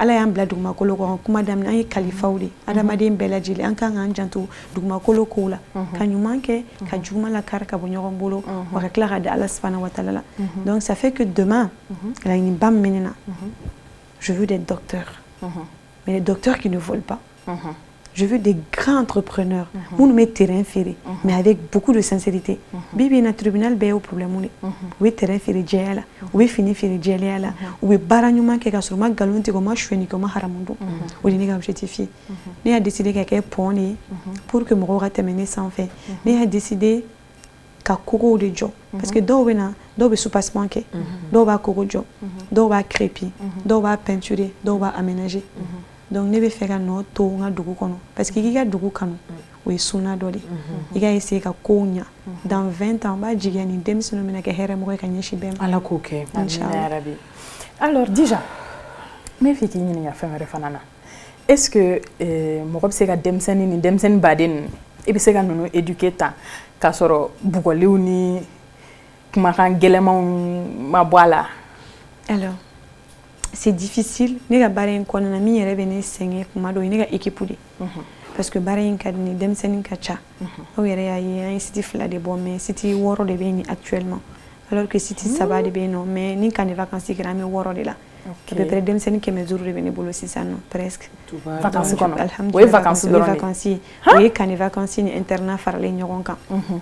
ala y'an bila dugumakolo kɔnɔ kuma daminɛ an ye kalifaw de adamaden bɛɛ lajɛlen an kan k'an janto dugumakolo kow la ka ɲuman kɛ ka juguman lakari ka bɔ ɲɔgɔn bolo wa ka tila ka di ala subhanahu wa taala la donc ça fait que demain laɲiniba min bɛ ne na je veux des docteurs mais les docteurs qui ne volent pas je veux des grands entrepreneurs minnu bɛ terrain feere mais avec beaucoup de sincérité bibi na tribunal bɛɛ y'o problème de u bɛ terrain feere jɛya la u bɛ fini feere jɛlenya la u bɛ baara ɲuman kɛ ka sɔrɔ u ma nkalon tigɛ u ma suɲɛni kɛ u ma haramu dɔn o de ye ne ka objectif ye ne y'a décidé ka kɛ pont de ye pour que mɔgɔw ka tɛmɛ ne sanfɛ ne y'a décidé ka kogow de jɔ parce que dɔw bɛ na dɔw bɛ soupassement kɛ dɔw b'a kogo jɔ dɔw b'a crépi dɔw b'a peinturer dɔw b'a aménager donc ne bɛ fɛ ka nɔ to n ka dugu kɔnɔ parce que k'i ka dugu kanu o ye sunna dɔ de i ka essayer ka kow ɲa dans 20 ans n b'a jigiya nin denmisɛnninw bɛna kɛ hɛrɛmɔgɔ ye ka ɲɛsin bɛɛ ma ala k'o kɛ inchallah alors déjà n bɛ fɛ k'i ɲininka fɛn wɛrɛ fana na est ce que mɔgɔ bɛ se ka denmisɛnnin ni denmisɛnnin baden ninnu i bɛ se ka ninnu éduquer tan k'a sɔrɔ bugɔliw ni kumakan gɛlɛmanw ma bɔ a la alors c'est difficile ne ka baara in kɔnɔna na min yɛrɛ bɛ ne sɛgɛn kuma dɔw ye ne ka équipe de parce que baara in ka di ni denmisɛnnin ka ca aw yɛrɛ y'a ye an ye siti 2 de bɔ mais siti 6 de bɛ yen actuellement alors que siti 3 de bɛ yen nɔ mais ni kan de vacances kɛra an bɛ 6 de la à peu près denmisɛnnin 500 de bɛ ne bolo sisan nɔ presque vacances kɔnɔ alhamdulillah o ye vacances dɔrɔn de ye vacances ye o ye kan de vacances ni internat faralen ɲɔgɔn kan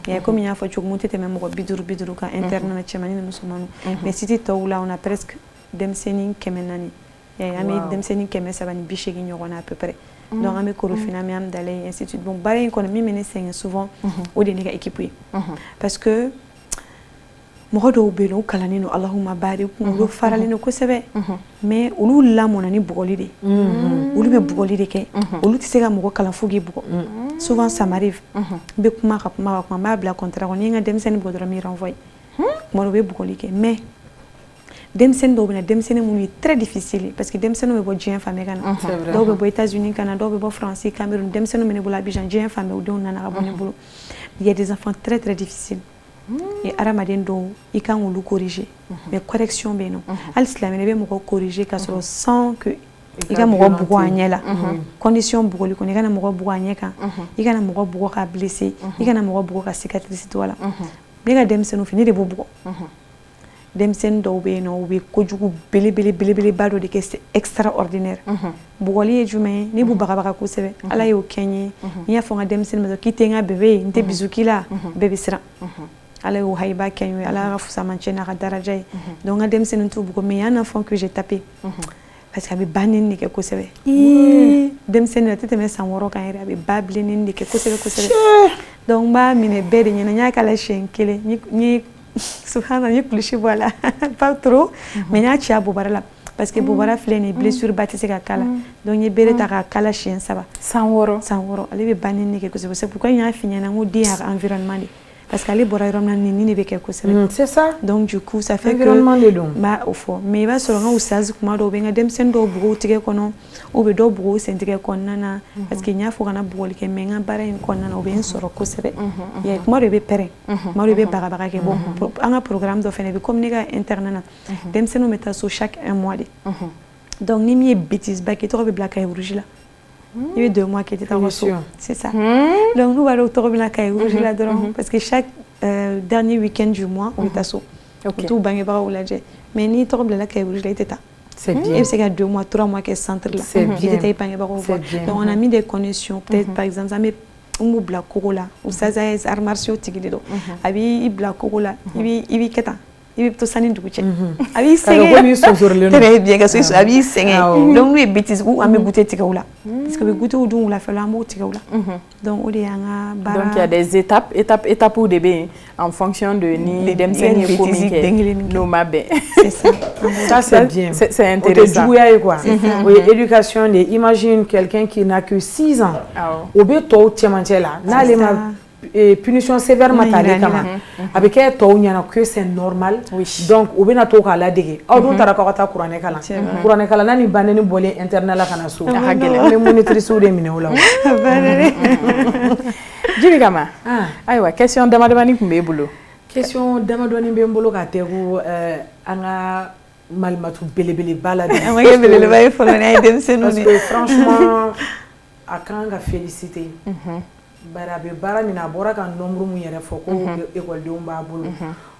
mais comme n y'a fɔ cogo min tɛ tɛmɛ mɔgɔ 50 kan internat na cɛmannin ni musomanninw mais siti tɔw la on a presque denmisɛnnin 400 an bɛ denmisɛnnin 380 ɲɔgɔn na à peu près donc an bɛ korofina an bɛ amdalaye ainsi de suite bon baara in kɔnɔ min bɛ ne sɛgɛn souvent o de ye ne ka équipe ye parce que mɔgɔ dɔw bɛ yen nɔ u kalannen don allahumma barik olu faralen don kosɛbɛ mais olu lamɔnna ni bugɔli de ye olu bɛ bugɔli de kɛ olu tɛ se ka mɔgɔ kalan fo k'i bugɔ souvent ça m'arrive n bɛ kuma ka kuma n b'a bila contrat kɔnɔ ni n ka denmisɛnnin bugɔ dɔrɔn n bɛ renvoyer tuma dɔw u bɛ bugɔli kɛ mais denmisɛnnin dɔw bɛ na denmisɛnnin minnu ye très difficile parce que denmisɛnninw bɛ bɔ diɲɛ fan bɛɛ ka na dɔw bɛ bɔ États-Unis ka na dɔw bɛ bɔ France Cameroun denmisɛnninw bɛ ne bolo Abidjan diɲɛ fan bɛɛ u denw nana ka bɔ ne bolo il y a des enfants très très difficiles et hadamaden dɔw i kan k'olu corriger mais correction bɛ yen nɔ hali silamɛya i bɛ mɔgɔ corriger ka sɔrɔ sans que i ka mɔgɔ bugɔ a ɲɛ la condition bugɔli kɔnɔ i kana mɔgɔ bugɔ a ɲɛ kan i kana mɔgɔ bugɔ ka blesser i kana mɔgɔ bugɔ ka cicatrice to a la ne ka denmisɛnninw fɛ ne de b'o bugɔ denmisɛnnin dɔw bɛ yen nɔ u bɛ kojugu belebeleba dɔ de kɛ c'est extraordinaire bugɔli ye jumɛn ye ne b'u bagabaga kosɛbɛ ala y'o kɛ n ye n y'a fɔ n ka denmisɛnnin ma k'i tɛ n ka bébé ye n tɛ bisu k'i la bɛɛ bɛ siran ala y'o hayiba kɛ n ye ala ka fusamancɛ n'a ka daraja ye donc n ka denmisɛnnin t'u bugɔ mais y'an enfant que j'ai tapé parce que a bɛ ba neni de kɛ kosɛbɛ denmisɛnnin a tɛ tɛmɛ san 6 kan yɛrɛ a bɛ ba bilenneni de kɛ kosɛbɛ kosɛbɛ donc n b'a minɛ bɛɛ de ɲɛna n y'a k'a la siɲɛ 1 n ye subhanallah n ye kulusi bɔ a la pas trop mais n y'a ci a bobara la parce que bobara filɛ nin ye blessure ba tɛ se ka k'a la donc n ye bere ta k'a kala siɲɛ 3 san 6 ale bɛ ba neni de kɛ kosɛbɛ c'est pourquoi n y'a f'i ɲɛna n ko den y'a ka environnement de parce que ale bɔra yɔrɔ min na nin de bɛ kɛ kosɛbɛ c'est ça donc du coup ça fait que environnement de don n b'a o fɔ mais i b'a sɔrɔ n ka ustazi kuma dɔw bɛ n ka denmisɛnnin dɔw bugɔ u tigɛ kɔnɔ u bɛ dɔw bugɔ u sentigɛ kɔnɔna na parce que n y'a fɔ kana bugɔli kɛ mais n ka baara in kɔnɔna na u bɛ n sɔrɔ kosɛbɛ kuma dɔ i bɛ pɛrɛn kuma dɔ i bɛ bagabaga kɛ bon an ka programme dɔ fana bɛ comme ne ka internat na denmisɛnninw bɛ taa so chaque 1 mois de donc ni min ye bêtise ba kɛ i tɔgɔ bɛ bila cahier rouge la i bɛ 2 mois kɛ i tɛ taa ka so c'est ça donc n'u b'a dɔn u tɔgɔ bɛ na cahier rouge la dɔrɔn parce que chaque dernier week-end du mois u bɛ taa so u t'u bangebagaw lajɛ mais n'i tɔgɔ bilala cahier rouge la i tɛ taa c'est bien i bɛ se ka 2 mois 3 mois kɛ centre la i tɛ taa i bangebagaw voir donc on a mis des conditions peut-être par exemple an bɛ n b'u bila kogo la ustaza ye arts martiaux tigi de don a b'i bila kogo la i b'i kɛ tan il to sani dugu cɛ a b'i sɛgɛn très bien ka so a b'i sɛgɛn donc n'u ye bêtise ou an bɛ goûter tigɛ u la parce que bɛ goûter u dun wulafɛla an b'o tigɛ u la donc o de y'an ka baara donc il y a des étapes de bɛ yen en fonction de ni denmisɛnnin ye ko min kɛ n'o ma bɛn c'est ça c'est bien c'est intéressant o tɛ juguya ye quoi o ye éducation de imagine quelqu'un qui n'a que 6 ans o bɛ tɔw cɛmancɛ la n'ale ma punition sévère ma t'ale kama a bɛ kɛ tɔw ɲɛna que c'est normal donc o bɛna to k'a ladege aw dun taara k'aw ka taa kuranɛ kalan kuranɛ kalan ni bannen bɔlen internet la ka na so a ka gɛlɛn an bɛ monitrice de minɛ o la Djiby Kama ayiwa question damadamani tun b'e bolo question damadɔni bɛ n bolo ka tɛgu an ka malimatu belebeleba la an ma kɛ belebeleba ye fɔlɔ n'a ye denmisɛnninw parce que franchement a kan ka féliciter bari a bɛ baara min na a bɔra ka nombre mun yɛrɛ fɔ ko ekɔlidenw b'a bolo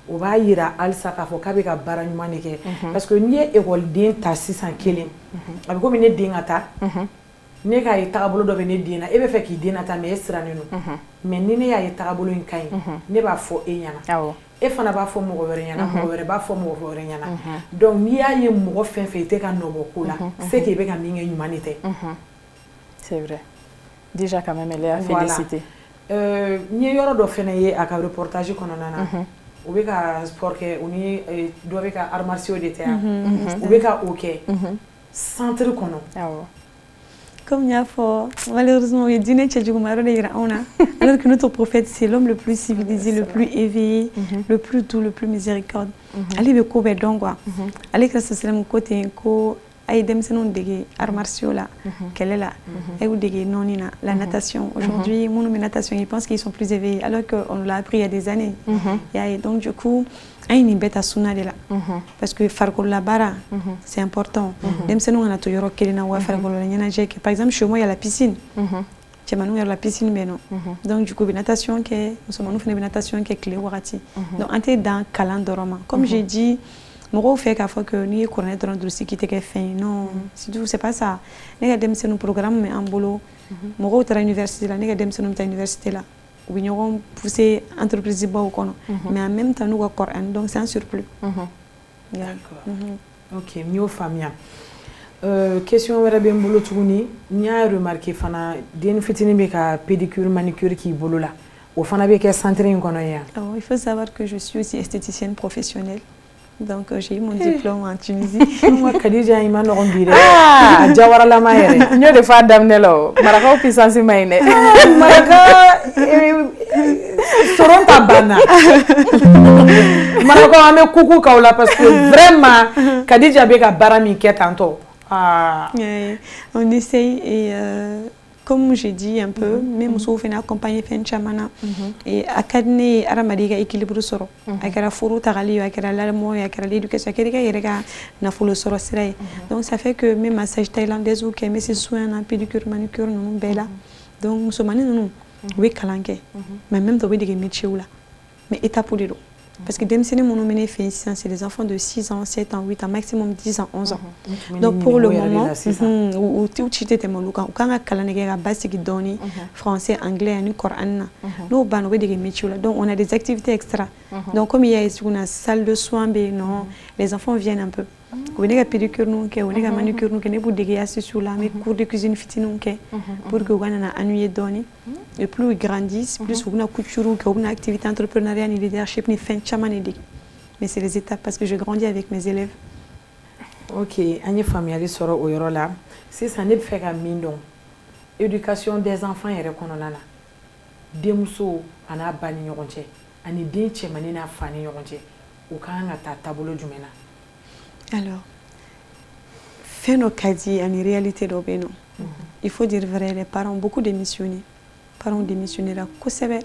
o b'a yira halisa k'a fɔ k'a bɛ ka baara ɲuman de kɛ parce que n'i ye ekɔliden ta sisan kelen a bɛ komi ne den ka taa ne k'a ye tagabolo dɔ bɛ ne den na e bɛ fɛ k'i den na ta mais e sirannen don mais ni ne y'a ye tagabolo in ka ɲi ne b'a fɔ e ɲɛna e fana b'a fɔ mɔgɔ wɛrɛ ɲɛna mɔgɔ wɛrɛ b'a fɔ mɔgɔ wɛrɛ ɲɛna donc n'i y'a ye mɔgɔ fɛn fɛn i tɛ ka nɔbɔ ko la c'est que i bɛ ka min kɛ ɲuman de tɛ c'est vrai déjà quand même elle est à féliciter n ye yɔrɔ dɔ fɛnɛ ye a ka reportage kɔnɔna na u bɛ ka sport kɛ u ni dɔ bɛ ka arts martiaux de tɛ yan u bɛ ka o kɛ centre kɔnɔ comme y'a fɔ malheureusement o ye diinɛ cɛjuguman yɔrɔ de yira anw na alors que notre prophète c'est l'homme le plus civilisé le plus éveillé le plus doux le plus miséricorde ale bɛ ko bɛɛ dɔn quoi ale kira sallam ko ten ko a ye denmisɛnninw dege arts martiaux la kɛlɛ la a y'u dege nɔni na la natation aujourd'hui minnu bɛ natation ils pensent qu'ils sont plus éveillés alors qu'on l'a appris il y a des années y'a ye donc du coup an ye nin bɛɛ ta sunna de la parce que farikolola baara c'est important denmisɛnninw kana to yɔrɔ kelen na wa farikolola ɲɛnajɛ kɛ par exemple chez moi il y a la piscine cɛmaninw yɛrɛ la piscine bɛ yen nɔ donc du coup u bɛ natation kɛ musomaninw fana bɛ natation kɛ tile wagati donc an tɛ dan kalan dɔrɔn ma comme j'ai dit mɔgɔw fɛ k'a fɔ que n'i ye kuranɛ dɔrɔn durusi k'i tɛ kɛ fɛn ye non c'est pas ça ne ka denmisɛnninw programme bɛ an bolo mɔgɔw taara université la ne ka denmisɛnninw bɛ taa université la u bɛ ɲɔgɔn pousser entreprise baw kɔnɔ mais en même temps n'u ka Coran donc c'est un surplus d'accord ok n y'o faamuya question wɛrɛ bɛ n bolo tuguni n y'a remarqué fana den fitinin bɛ ka pédicure manicure k'i bolo la o fana bɛ kɛ centre in kɔnɔ yan il faut savoir que je suis aussi esthéticienne professionnelle. Donc j'ai eu mon diplôme en Tunisie. Moi Khadija i ma nɔgɔn bi dɛ a jawaralama yɛrɛ n y'o de fɔ a daminɛ la o marakaw puissance ma ɲi dɛ maraka soron ta banna marakaw an bɛ kuku k'aw la parce que vraiment Khadija bɛ ka baara min kɛ tantɔ on essaye et comme j'ai dit un peu même musow fana accompagner fɛn caman na et a ka di ne ye adamaden ka équilibre sɔrɔ a kɛra furu tagali ye a kɛra lamɔ ye a kɛra l'éducation a kɛra i ka yɛrɛ ka nafolo sɔrɔ sira ye donc ça fait que mes massage thaïlandais u kɛ n bɛ se soin na pédicure manicure ninnu bɛɛ la donc musomanin ninnu u bɛ kalan kɛ mais même temps u bɛ dege métier la mais étape de don parce que denmisɛnnin minnu bɛ ne fɛ yen sisan c'est des enfants de 6 ans 7 ans 8 ans maximum 10 ans 11 ans donc pour le moment u ci tɛ tɛmɛ olu kan u kan ka kalan de kɛ ka basigi dɔɔni français anglais ani Coran na n'o banna u bɛ dege métier la donc on a des activités extra donc comme il y a une salle de soins bɛ yen nɔ les enfants viennent un peu u bɛ ne ka pédicure ninnu kɛ u bɛ ne ka manicure ninnu kɛ ne b'u dege astuces la an bɛ cours de cuisine fitininw kɛ pour que u ka nana ennuyer dɔɔni et plus ils grandissent plus u bɛna couture kɛ u bɛna activité entrepreneuriat ni leadership ni fɛn caman de dege mais c'est les étapes parce que je grandis avec mes élèves. Ok an ye faamuyali sɔrɔ o yɔrɔ la sisan ne bɛ fɛ ka min dɔn éducation des enfants yɛrɛ kɔnɔna na denmuso a n'a ba ni ɲɔgɔn cɛ ani den cɛmannin n'a fa ni ɲɔgɔn cɛ u ka kan ka taa taabolo jumɛn na. Alors, fɛn dɔ ka di ani réalité dɔ bɛ yen nɔ il faut dire vrai les parents beaucoup démissionné parents démissionnera kosɛbɛ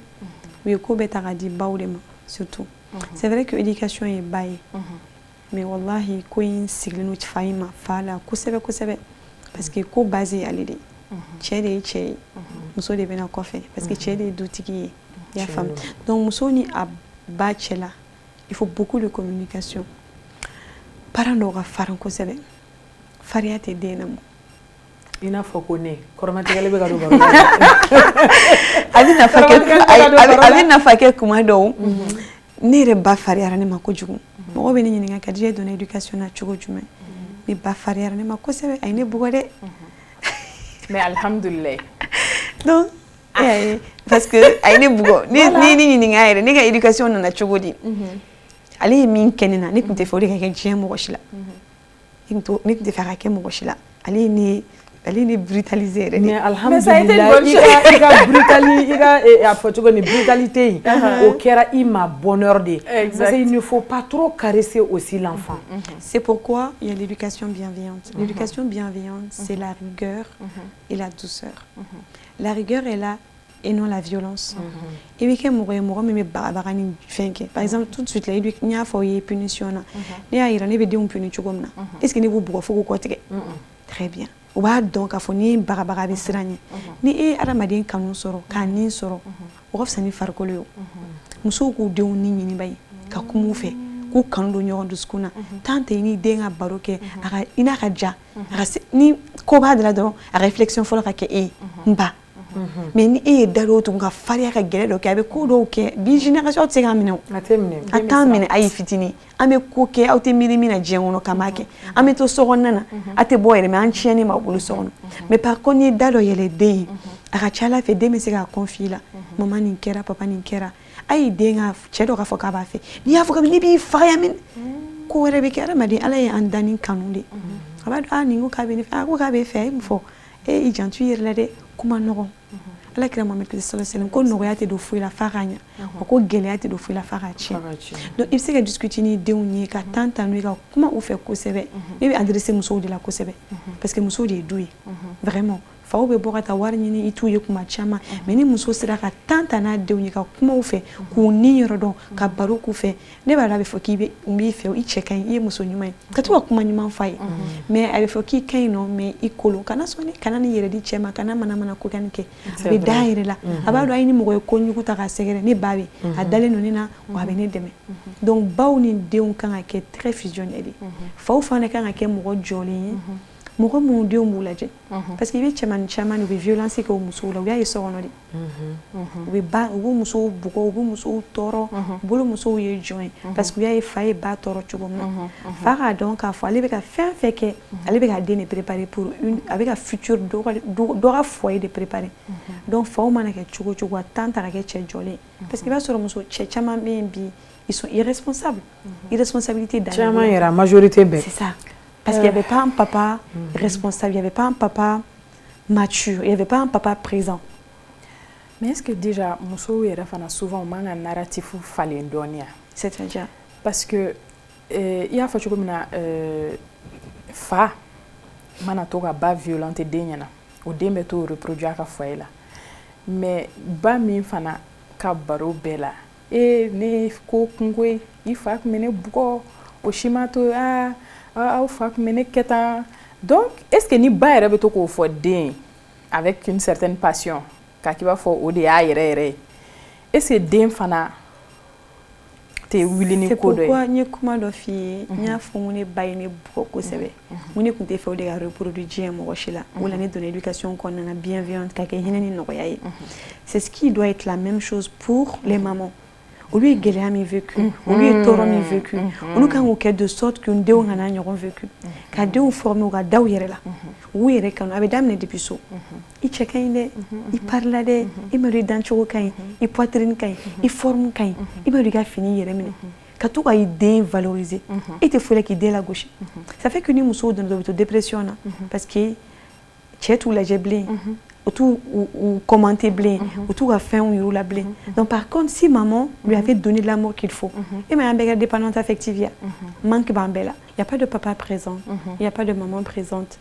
u ye ko bɛɛ ta ka di baw de ma surtout c'est vrai que éducation ye ba ye mais wallahi ko in sigilen no fa in ma fa la kosɛbɛ kosɛbɛ parce que ko base ye ale de cɛ de ye cɛ ye muso de bɛna kɔfɛ parce que cɛ de ye dutigi ye i y'a faamu donc muso ni a ba cɛ la il faut beaucoup de communication parents dɔw ka farin kosɛbɛ farinya tɛ den na mɔ i n'a fɔ ko ne kɔrɔmatigɛli bɛ ka don baro la a bɛ nafa kɛ kuma dɔw ne ba fariyara ne ma kojugu mɔgɔ bɛ ne ɲininka Kadija donna éducation na cogo jumɛn ne ba fariyara ne ma kosɛbɛ a ye ne bugɔ dɛ mais alhamdulillah donc parce que a ye ne bugɔ ni ɲininka yɛrɛ ne ka éducation nana cogo di ale ye min kɛ ne na ne tun tɛ fɛ o de ka kɛ diɲɛ mɔgɔ si la ne tun tɛ fɛ a ka kɛ mɔgɔ si la ale ne brutaliser yɛrɛ mais alhamdulillah i ka brutalité a fɔ cogo ni brutalité au kɛra i ma bonheur de parce qu'il ne faut pas trop caresser aussi l'enfant. C'est pourquoi il y a l'éducation bienveillante. L'éducation bienveillante, c'est la rigueur et la douceur. La rigueur est là et non la violence. Et oui, par exemple, tout de suite, il y a une punition. Il y a une punition. Est-ce que vous pouvez très bien. O b'a dɔn k'a fɔ ni bagabaga bɛ siran ɲɛ ni e ye adamaden kanu sɔrɔ k'a nin sɔrɔ o ka fisa ni farikolo ye o musow k'u denw ni ɲiniba ye ka kuma u fɛ k'u kanu don ɲɔgɔn dusukun na tant tɛ i ni den ka baro kɛ i n'a ka ja ni ko b'a da la dɔrɔn a ka réflexion fɔlɔ ka kɛ e ye n ba mais ni e ye da dɔw tugun ka fariya ka gɛlɛ dɔ kɛ a bɛ ko dɔw kɛ bi génération tɛ se k'a minɛ o a t'an minɛ a ye fitinin an bɛ ko kɛ aw tɛ miiri min na diɲɛ kɔnɔ k'a m'a kɛ an bɛ to sokɔnɔna na a tɛ bɔ yɛrɛ mais an tiɲɛni b'a bolo so kɔnɔ mais par contre ni da dɔ yɛlɛ den ye a ka ca ala fɛ den bɛ se k'a confier la maman nin kɛra papa nin kɛra a ye den ka cɛ dɔ k'a fɔ k'a b'a fɛ n'i y'a fɔ ka n'i b'i faga yan minɛ ko wɛrɛ bɛ kɛ adamaden ala ye an da ni kanu de a b'a dɔn nin ko k'a bɛ ne fɛ a ko k'a bɛ fɛ a ye mun fɔ i janto i yɛrɛ la dɛ kuma nɔgɔ ala kira Muhammad sallallahu alaihi wasallam ko nɔgɔya tɛ don foyi la f'a ka ɲɛ wa ko gɛlɛya tɛ don foyi la f'a ka tiɲɛ donc i bɛ se ka discuter ni denw ye ka temps ta n'u ye ka kuma u fɛ kosɛbɛ ne bɛ adresser musow de la kosɛbɛ parce que musow de ye du ye vraiment faw bɛ bɔ ka taa wari ɲini i t'u ye kuma caman mais ni muso sera ka temps ta n'a denw ye ka kuma u fɛ k'u ni yɔrɔ dɔn ka baro k'u fɛ ne b'a dɔn a bɛ fɔ k'i b'i fɛ i cɛ ka ɲi i ye muso ɲuman ye ka to ka kuma ɲuman f'a ye mais a bɛ fɔ k'i ka ɲi nɔ mais i kolon kana sɔn kana ni yɛrɛ di cɛ ma kana manamana ko kɛ kɛ a bɛ da yɛrɛ la a b'a dɔn a ye ni mɔgɔ ye ko ɲugu ta k'a sɛgɛrɛ ne ba bɛ a dalen don ne na wa a bɛ ne dɛmɛ donc baw ni denw kan ka kɛ très fusionnel de faw fana kan ka kɛ mɔgɔ jɔlen ye mɔgɔ minnu denw b'u lajɛ parce que i bɛ cɛmanin caman de u bɛ violence kɛ o musow la u y'a ye sokɔnɔ de u b'u musow bugɔ u b'u musow tɔɔrɔ u bolo musow ye jɔn ye parce que u y'a ye fa ye ba tɔɔrɔ cogo min na fa k'a dɔn k'a fɔ ale bɛ ka fɛn fɛn kɛ ale bɛ ka den de préparer pour a bɛ ka futur dɔ ka foyer de préparer donc faw mana kɛ cogo cogo a temps ta ka kɛ cɛ jɔlen parce que i b'a sɔrɔ muso cɛ caman bɛ yen bi ils sont irresponsables irresponsabilité dans caman yɛrɛ a majorité bɛɛ c'est ça. Parce qu'il n'y avait pas un papa responsable, il n'y avait pas un papa mature, il n'y avait pas un papa présent. Mais est-ce que déjà, muso yɛrɛ fana souvent man ka narratif falen dɔɔni C'est-à-dire parce que i y'a fɔ cogo min na fa mana to ka ba violente den ɲɛna o den bɛ to reproduire a ka foyer la mais ba min fana ka baro bɛɛ la ne ko kunko ye i fa tun bɛ ne bugɔ o si ma to aw fa tun bɛ ne kɛ tan donc est-ce que ni ba yɛrɛ bɛ to k'o fɔ den avec une certaine passion k'a k'i b'a fɔ o de y'a yɛrɛ yɛrɛ ye est-ce que den fana tɛ wuli ni ko dɔ ye? C'est pourquoi n ye kuma dɔ f'i ye n y'a fɔ n ko ne ba ye ne bugɔ kosɛbɛ n ko ne tun tɛ fɛ o de ka reproduire diɲɛ mɔgɔ si la o la ne donna éducation kɔnɔna na bienveillante ka kɛ hinɛ ni nɔgɔya ye c'est ce qui doit être la même chose pour les mamans. Olu ye gɛlɛya min vécu olu ye tɔɔrɔ min vécu olu kan k'o kɛ de sorte que n denw kana ɲɔgɔn vécu ka denw former u ka da u yɛrɛ la u yɛrɛ kanu a bɛ daminɛ depuis so i cɛ ka ɲi dɛ i pari la dɛ i ma dɔn i dancogo ka ɲi i poitrine ka ɲi i forme ka ɲi i ma dɔn i ka fini yɛrɛ minɛ ka to ka i den valoriser e tɛ foyi la k'i den lagosi ça fait que ni musow donna dɔ bɛ to dépression na parce que cɛ t'u lajɛ bilen ou commenter blé ou tout à faire ou la blé donc par contre si maman lui avait donné l'amour qu'il faut et mais un dépendante affective manque bambela il y a pas de papa présent il y a pas de maman présente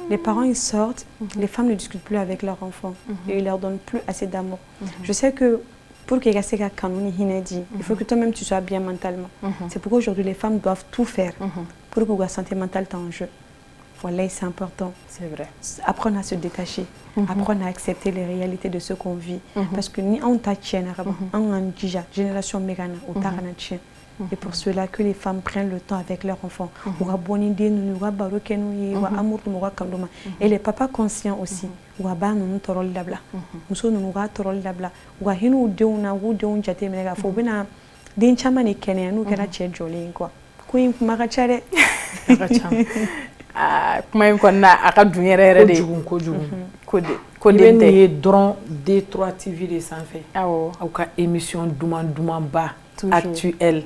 les parents ils sortent les femmes ne discutent plus avec leurs enfants et ils leur donnent plus assez d'amour je sais que pour que il faut que toi-même tu sois bien mentalement c'est pourquoi aujourd'hui les femmes doivent tout faire pour que la santé mentale soit en jeu. Voilà, c'est important. C'est vrai. Apprendre à se détacher, apprendre à accepter les réalités de ce qu'on vit. Parce que ni on t'a tient, on a déjà génération mégana, on t'a tient. Et pour cela que les femmes prennent le temps avec leurs enfants. On a bonne idée, nous avons baroque, nous avons amour, nous avons et les papas conscients aussi. On a ban nous torol dabla. Nous sommes nous avons torol dabla. On a hinu de on a ou de on jate mais la faut bien den caman ni kɛnɛya n'u kɛra cɛ jɔlen quoi ko in kuma ka ca dɛ kuma in kɔnɔna a ka dun yɛrɛ de kojugu ko den tɛ ye dɔrɔn D3 TV de sanfɛ awɔ aw ka émission dumanba actuelle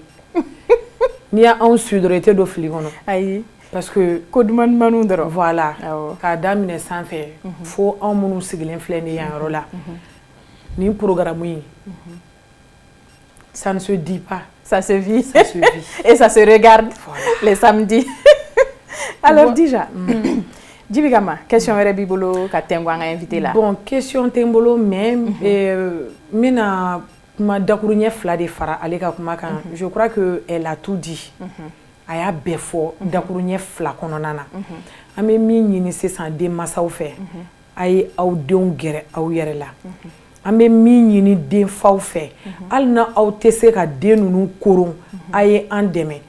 n'i y'anw su dɔrɔn i tɛ don fili kɔnɔ ayi parce que ko dumanw dɔrɔn voilà k'a daminɛ sanfɛ fo anw minnu sigilen filɛ nin yan yɔrɔ la nin programme in ça ne se dit pas ça se vit et ça se regarde les samedis alors déjà Djiby Kama question wɛrɛ b'i bolo ka tɛngu an ka invité la bon question tɛ n bolo mais n bɛna kuma dakuruɲɛ 2 de fara ale ka kuma kan je crois que elle a tout dit a y'a bɛɛ fɔ dakuruɲɛ 2 kɔnɔna na an bɛ min ɲini sisan denmansaw fɛ a ye aw denw gɛrɛ aw yɛrɛ la an bɛ min ɲini denfaw fɛ hali na aw tɛ se ka den ninnu koron a ye an dɛmɛ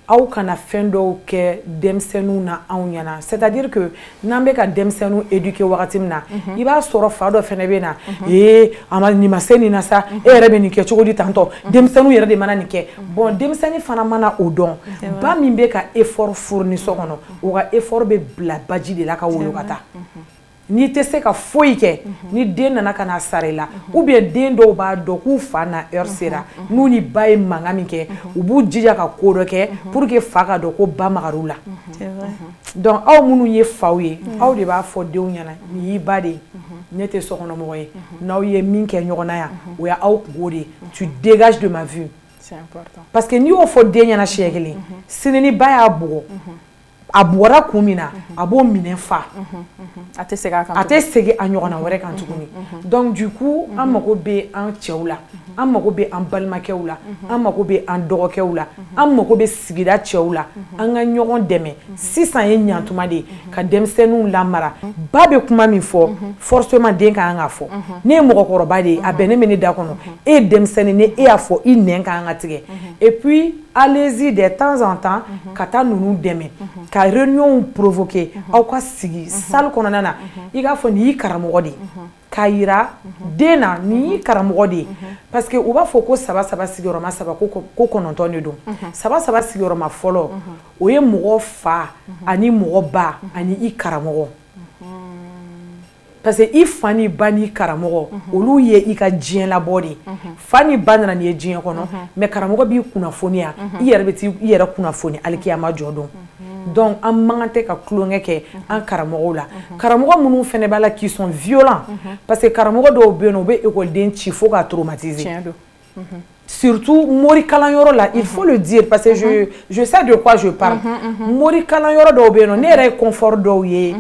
aw kana fɛn dɔw kɛ denmisɛnninw na anw ɲɛna c'est à dire que n'an bɛ ka denmisɛnninw éduquer wagati min na i b'a sɔrɔ fa dɔ fɛnɛ bɛ na nin ma se nin na sa e yɛrɛ bɛ nin kɛ cogo di tantɔ denmisɛnninw yɛrɛ de mana nin kɛ bon denmisɛnnin fana mana o dɔn ba min bɛ ka effort fourni so kɔnɔ o ka effort bɛ bila baji de la ka wolo ka taa n'i tɛ se ka foyi kɛ ni den nana ka na sara i la ou bien den dɔw b'a dɔn k'u fa na heure sera n'u ni ba ye mankan min kɛ u b'u jija ka ko dɔ kɛ pour que fa ka dɔn ko ba magar'u la donc aw minnu ye faw ye aw de b'a fɔ denw ɲɛna nin y'i ba de ye ne tɛ sokɔnɔmɔgɔ ye n'aw ye min kɛ ɲɔgɔn na yan o ye aw kungo de ye tu dégages de ma vue c'est important parce que n'i y'o fɔ den ɲɛna siɲɛ kelen sini ni ba y'a bugɔ a bɔra kun min na a b'o minɛ fa a tɛ segin a kan a tɛ segin a ɲɔgɔnna wɛrɛ kan tuguni donc du coup an mago bɛ an cɛw la an mago bɛ an balimakɛw la an mago bɛ an dɔgɔkɛw la an mago bɛ sigida cɛw la an ka ɲɔgɔn dɛmɛ sisan ye ɲantuma de ye ka denmisɛnninw lamara ba bɛ kuma min fɔ forcément den ka kan ka fɔ ne ye mɔgɔkɔrɔba de ye a bɛnnen bɛ ne da kɔnɔ e ye denmisɛnnin ni e y'a fɔ i nɛn ka kan ka tigɛ et puis allez-y de temps en temps ka taa ninnu dɛmɛ ka réunion provoquer aw ka sigi salle kɔnɔna na i k'a fɔ nin y'i karamɔgɔ de ye k'a yira den na nin y'i karamɔgɔ de ye parce que u b'a fɔ ko 3 sigiyɔrɔma 3 ko 9 de don 3 sigiyɔrɔma fɔlɔ o ye mɔgɔ fa ani mɔgɔ ba ani i karamɔgɔ parce que i fa ni ba ni karamɔgɔ olu ye i ka diɲɛ labɔ de ye fa ni ba nana nin ye diɲɛ kɔnɔ mais karamɔgɔ b'i kunnafoniya i yɛrɛ bɛ t'i yɛrɛ kunnafoni alikiyama jɔ don donc an man tɛ ka tulonkɛ kɛ an karamɔgɔw la karamɔgɔ minnu fɛnɛ b'a la qui sont violents parce que karamɔgɔ dɔw bɛ yen nɔ u bɛ école ci fo ka traumatiser surtout mori kalanyɔrɔ la il faut le dire parce que je sais de quoi je parle mori kalanyɔrɔ dɔw bɛ yen nɔ ne yɛrɛ ye confort dɔw ye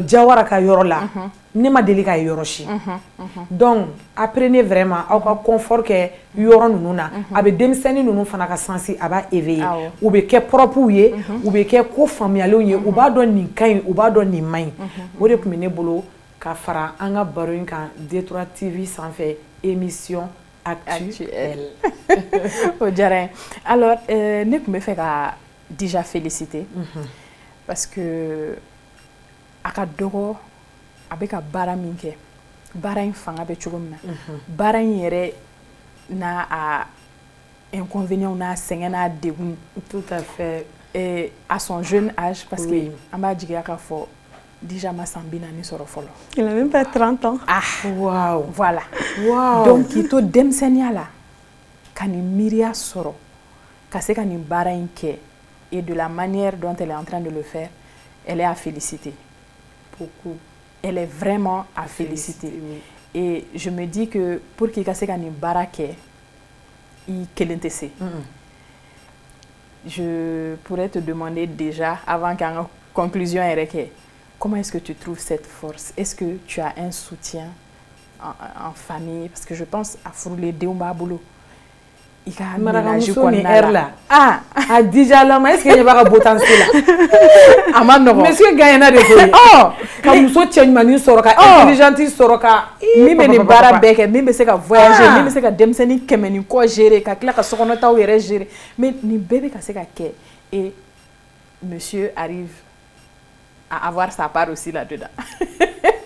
Jawara ka yɔrɔ la ne ma deli ka yɔrɔ si donc apprenez vraiment aw ka confort kɛ yɔrɔ ninnu na a bɛ denmisɛnnin ninnu fana ka sensi a b'a éveiller u bɛ kɛ propre ye u bɛ kɛ ko faamuyalenw ye u b'a dɔn nin ka ɲi u b'a dɔn nin man ɲi o de tun bɛ ne bolo ka fara an ka baro in kan D3 TV sanfɛ émission actuelle o diyara n ye alors ne tun bɛ fɛ ka déjà féliciter parce que a ka dɔgɔ a bɛ ka baara min kɛ baara in fanga bɛ cogo min na baara in yɛrɛ n'a a inconvénients n'a sɛgɛn n'a degun tout à fait à son jeune âge parce que an b'a jigiya k'a fɔ déjà ma san 40 sɔrɔ fɔlɔ il a même pas 30 ans wow voilà donc k'i to denmisɛnniya la ka nin miiriya sɔrɔ ka se ka nin baara in kɛ et de la manière dont elle est en train de le faire elle est à féliciter beaucoup. Elle est vraiment à féliciter. Et je me dis que pour qu'il y ait une barake, il kelentese. Je pourrais te demander déjà, avant qu'en conclusion, comment est-ce que tu trouves cette force? Est-ce que tu as un soutien en famille? Parce que je pense à Froulé Deumba Boulou. I ka ménage kɔnɔna la a déjà lama est-ce que ɲɛ b'a ka potentiel la a ma nɔgɔ monsieur gagnera de koyi ka muso cɛ ɲumanin sɔrɔ ka intelligente sɔrɔ ka min bɛ nin baara bɛɛ kɛ min bɛ se ka voyager min bɛ se ka denmisɛnnin 100 ni kɔ gérer ka tila ka sokɔnɔtaw yɛrɛ gérer mais nin bɛɛ bɛ ka se ka kɛ et monsieur arrive à avoir sa part aussi là-dedans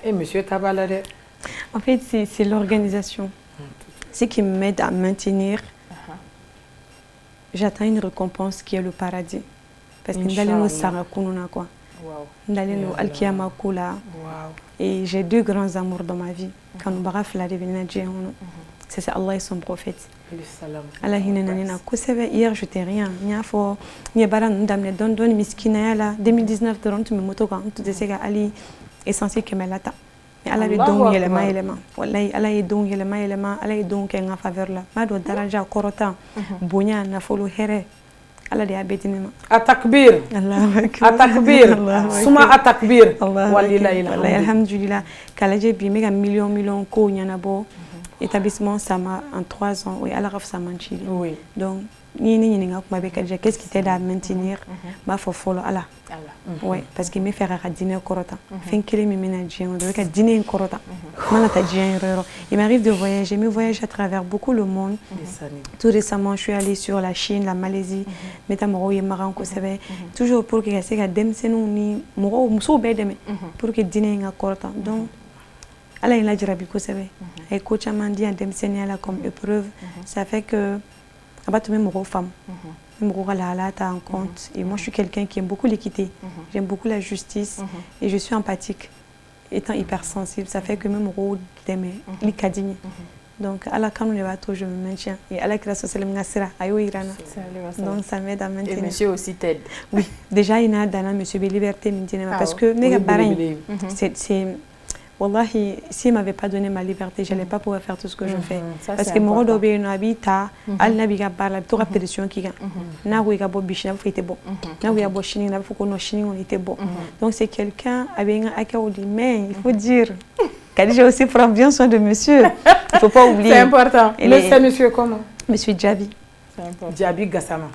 et monsieur Tabala de en fait c'est l'organisation ce qui m'aide à maintenir j'attends une récompense qui est le paradis. Parce que Ndaleno Sarakununa quoi. Ndaleno Alkiyama Kula. Et j'ai 2 grands amours dans ma vie. Quand nous baraf la devenir Djéhono. C'est Allah et son prophète. Allah hinenanina kusebe hier je t'ai rien. Nia fo ni bara ndamne don miskina la 2019 doron tu me moto quand tu desega Ali est censé que melata. Mais Allah est donc élément. Wallahi Allah est donc élément. Allah est donc en faveur là. Ma do daraja korota. Bonya na folo here. Allah de abedinema. Atakbir. Allahu akbar. Atakbir. Suma atakbir. Wallahi alhamdulillah. Kalaje bi mega million ko nyana bo. Établissement Sama en 3 ans, oui, à la RAF Samanchili. Oui. Donc, qu'est-ce qui t'aide à maintenir ma follow Allah. Oui, parce qu'il me fait à dîner au Korota. Fin qu'il me ménage, on doit dîner au Korota. Il m'arrive de voyager, mais voyage à travers beaucoup le monde. Tout récemment, je suis allée sur la Chine, la Malaisie, Metamoro et Maran, toujours pour que les Demsenou ni Moro, Mousso Bedeme, pour que dîner au Korota. Donc, Allah il a dit Rabbi Kosewe. Et coach a dit à Demsenia là comme épreuve, ça fait que abattu même aux femmes, même aux la en compte. Et moi je suis quelqu'un qui aime beaucoup l'équité, j'aime beaucoup la justice et je suis empathique, étant hypersensible. Ça fait que même aux d'aimer, l'icadigne. Donc Allah quand on est bateau je me maintiens et Allah qui a le ngasira ayo irana. Donc ça m'aide à maintenir. Et monsieur aussi t'aide. Oui, déjà il y a dans monsieur liberté maintenant parce que mes parents c'est Wallahi, s'il ne m'avait pas donné ma liberté, je n'allais pas pouvoir faire tout ce que je fais. Parce que mon dobe no habita, al nabiga barla, tu auras pression qui gagne. Na oui gabo bichina faut être bon. Na oui gabo chini na faut qu'on chini on était bon. Donc c'est quelqu'un avec un akaoudi, mais il faut dire qu'Adija aussi prend bien soin de monsieur. Il faut pas oublier. C'est important. Mais c'est monsieur comment? Monsieur Djabi. Djabi Gassama.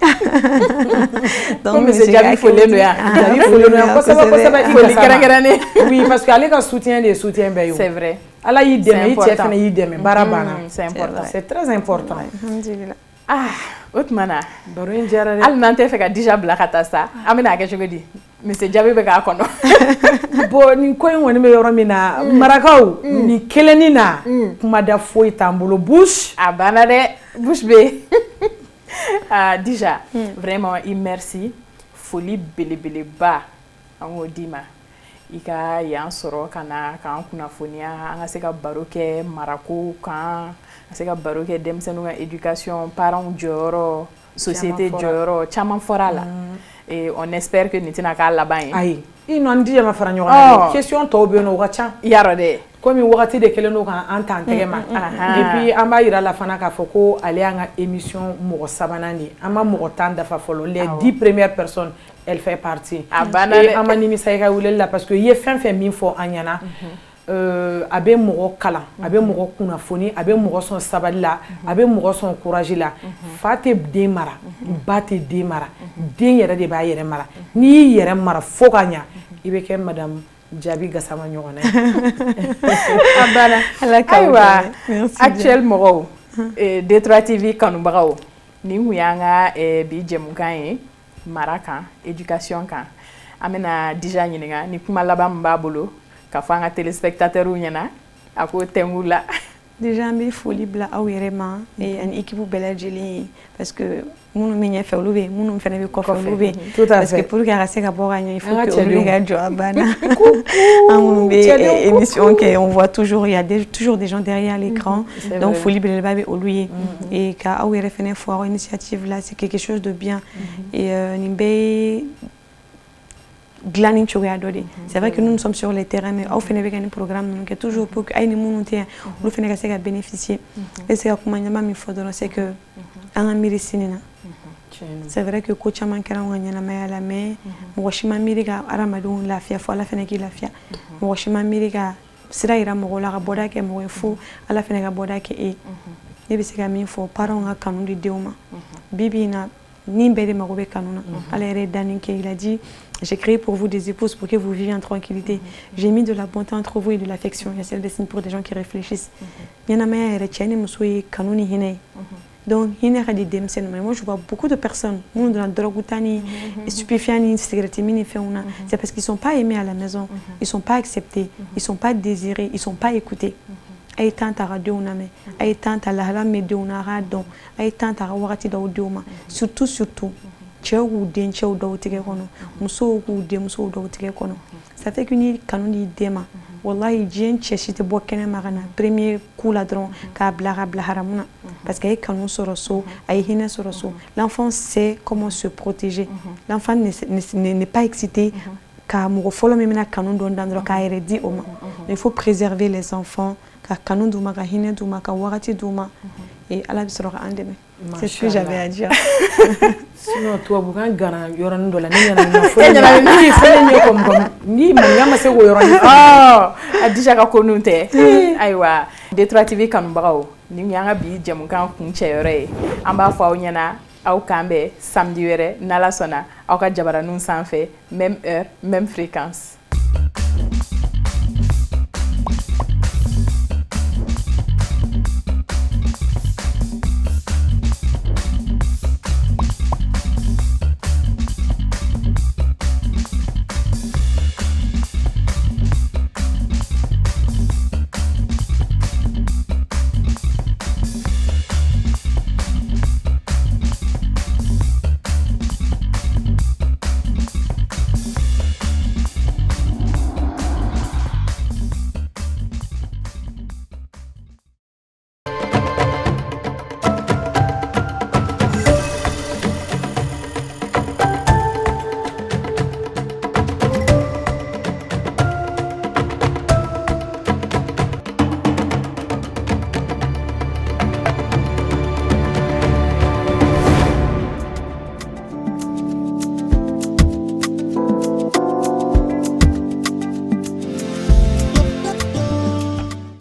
Donc monsieur Djabi faut le noyer. Djabi faut le noyer. Oui, parce qu'aller quand soutien des soutiens ben. C'est vrai. Allah y deme, y tient y deme, barabana. C'est important. C'est très important. Alhamdulillah. Ah, Otmana. Al nante fait que déjà blakata ça. Amina ke jogodi. Monsieur Djabi be ka kono. Bon ni ko woni me yoro mina marakaw ni kelenina kuma da foi tambulo bush abana de bush be. Déjà, vraiment, merci. Folie belebele ba ango dima. Ika yan soro kana kan kunafonia anga se ka baroke marako kan se ka baroke demsenu ga éducation parents joro société joro chama forala et on espère que nitina ka laban ai non ndi ma fara nyona question to be no wacha yaro de comme wakati de kelen no kan entente ma et puis amba ira la fana ka foko aller anga émission mo sabanani ama mo tanda fa folo les 10 premières personnes elle fait partie et amanimi sayga wulela parce que ye fin min fo anyana abe mo kala abe mo kunafoni abe mo son saballa abe mo son courage la fate demara bate demara den yere de ba yere mara ni yere mara fo ganya ibe ke madame Djabi Gassama ñogone abana aywa actuellement D3 TV kanu bagaw ni nguyanga bi jemukan maraka éducation kan amena déjà ñininga ni kuma labam babolo ka fanga téléspectateur u ñana ako tengula déjà mi folie bla awérema et une équipe beladjeli parce que nous nous fait lever nous nous fait lever parce que pour garder ka boragna il faut que on regarde Joabana en émission que on voit toujours il y a toujours des gens derrière l'écran donc folie bla babe oluye et ka awéré fait une fois initiative là c'est quelque chose de bien et nimbe glaning chogadode c'est vrai que nous sommes sur les terrains mais au fait avec un programme donc toujours pour que ay ni monter nous fait que ça bénéficier et c'est comme nyama mi fodoro c'est que en amirisinina c'est vrai que coach amankara nganyana mayala mais washima miriga aramadu lafia fo la feneki lafia washima miriga sira ira mo la boda ke mo fo ala feneka boda ke e ne bisika mi fo parents a kanu di deuma bibina nimbere magobe kanuna ala ere daninke il a dit j'ai créé pour vous des épouses pour que vous viviez en tranquillité. J'ai mis de la bonté entre vous et de l'affection. Il y a celle destinée pour des gens qui réfléchissent. Il y en a mais donc il y a des demsen mais moi je vois beaucoup de personnes nous dans la drogue tani stupéfiants cigarette mini fait on a c'est parce qu'ils sont pas aimés à la maison, ils sont pas acceptés, ils sont pas désirés, ils sont pas écoutés. ay temps ta ka denw lamɛn a ye temps ta lahala min bɛ denw na a k'a dɔn a ye temps ta ka wagati d'aw denw ma surtout cɛw k'u dencɛw dɔw tigɛ kɔnɔ musow k'u denmusow dɔw tigɛ kɔnɔ ça fait que ni kanu d'i den ma wallahi diɲɛ cɛ si tɛ bɔ kɛnɛma ka na premier coup la dɔrɔn k'a bila haramu na parce que a ye kanu sɔrɔ so a ye hinɛ sɔrɔ so l'enfant sait comment se protéger l'enfant n'est pas excité ka mɔgɔ fɔlɔ min bɛna kanu dɔn dan dɔrɔn k'a yɛrɛ di o ma il faut préserver les enfants ka kanu d'u ma ka hinɛ d'u ma ka wagati d'u ma et ala bɛ sɔrɔ ka an dɛmɛ c'est ce que j'avais à dire sinon tubabukan gana yɔrɔnin dɔ la ne ɲɛna fɔ ni fɛn ɲɛ kɔmi ni maniya ma se k'o yɔrɔnin a Dija ka ko nun tɛ ayiwa D3 TV kanubagaw ni y'an ka bi jɛmukan kuncɛyɔrɔ ye an b'a fɔ aw ɲɛna aw k'an bɛn samedi wɛrɛ n'Ala sɔnna aw ka jabaraninw sanfɛ même heure même fréquence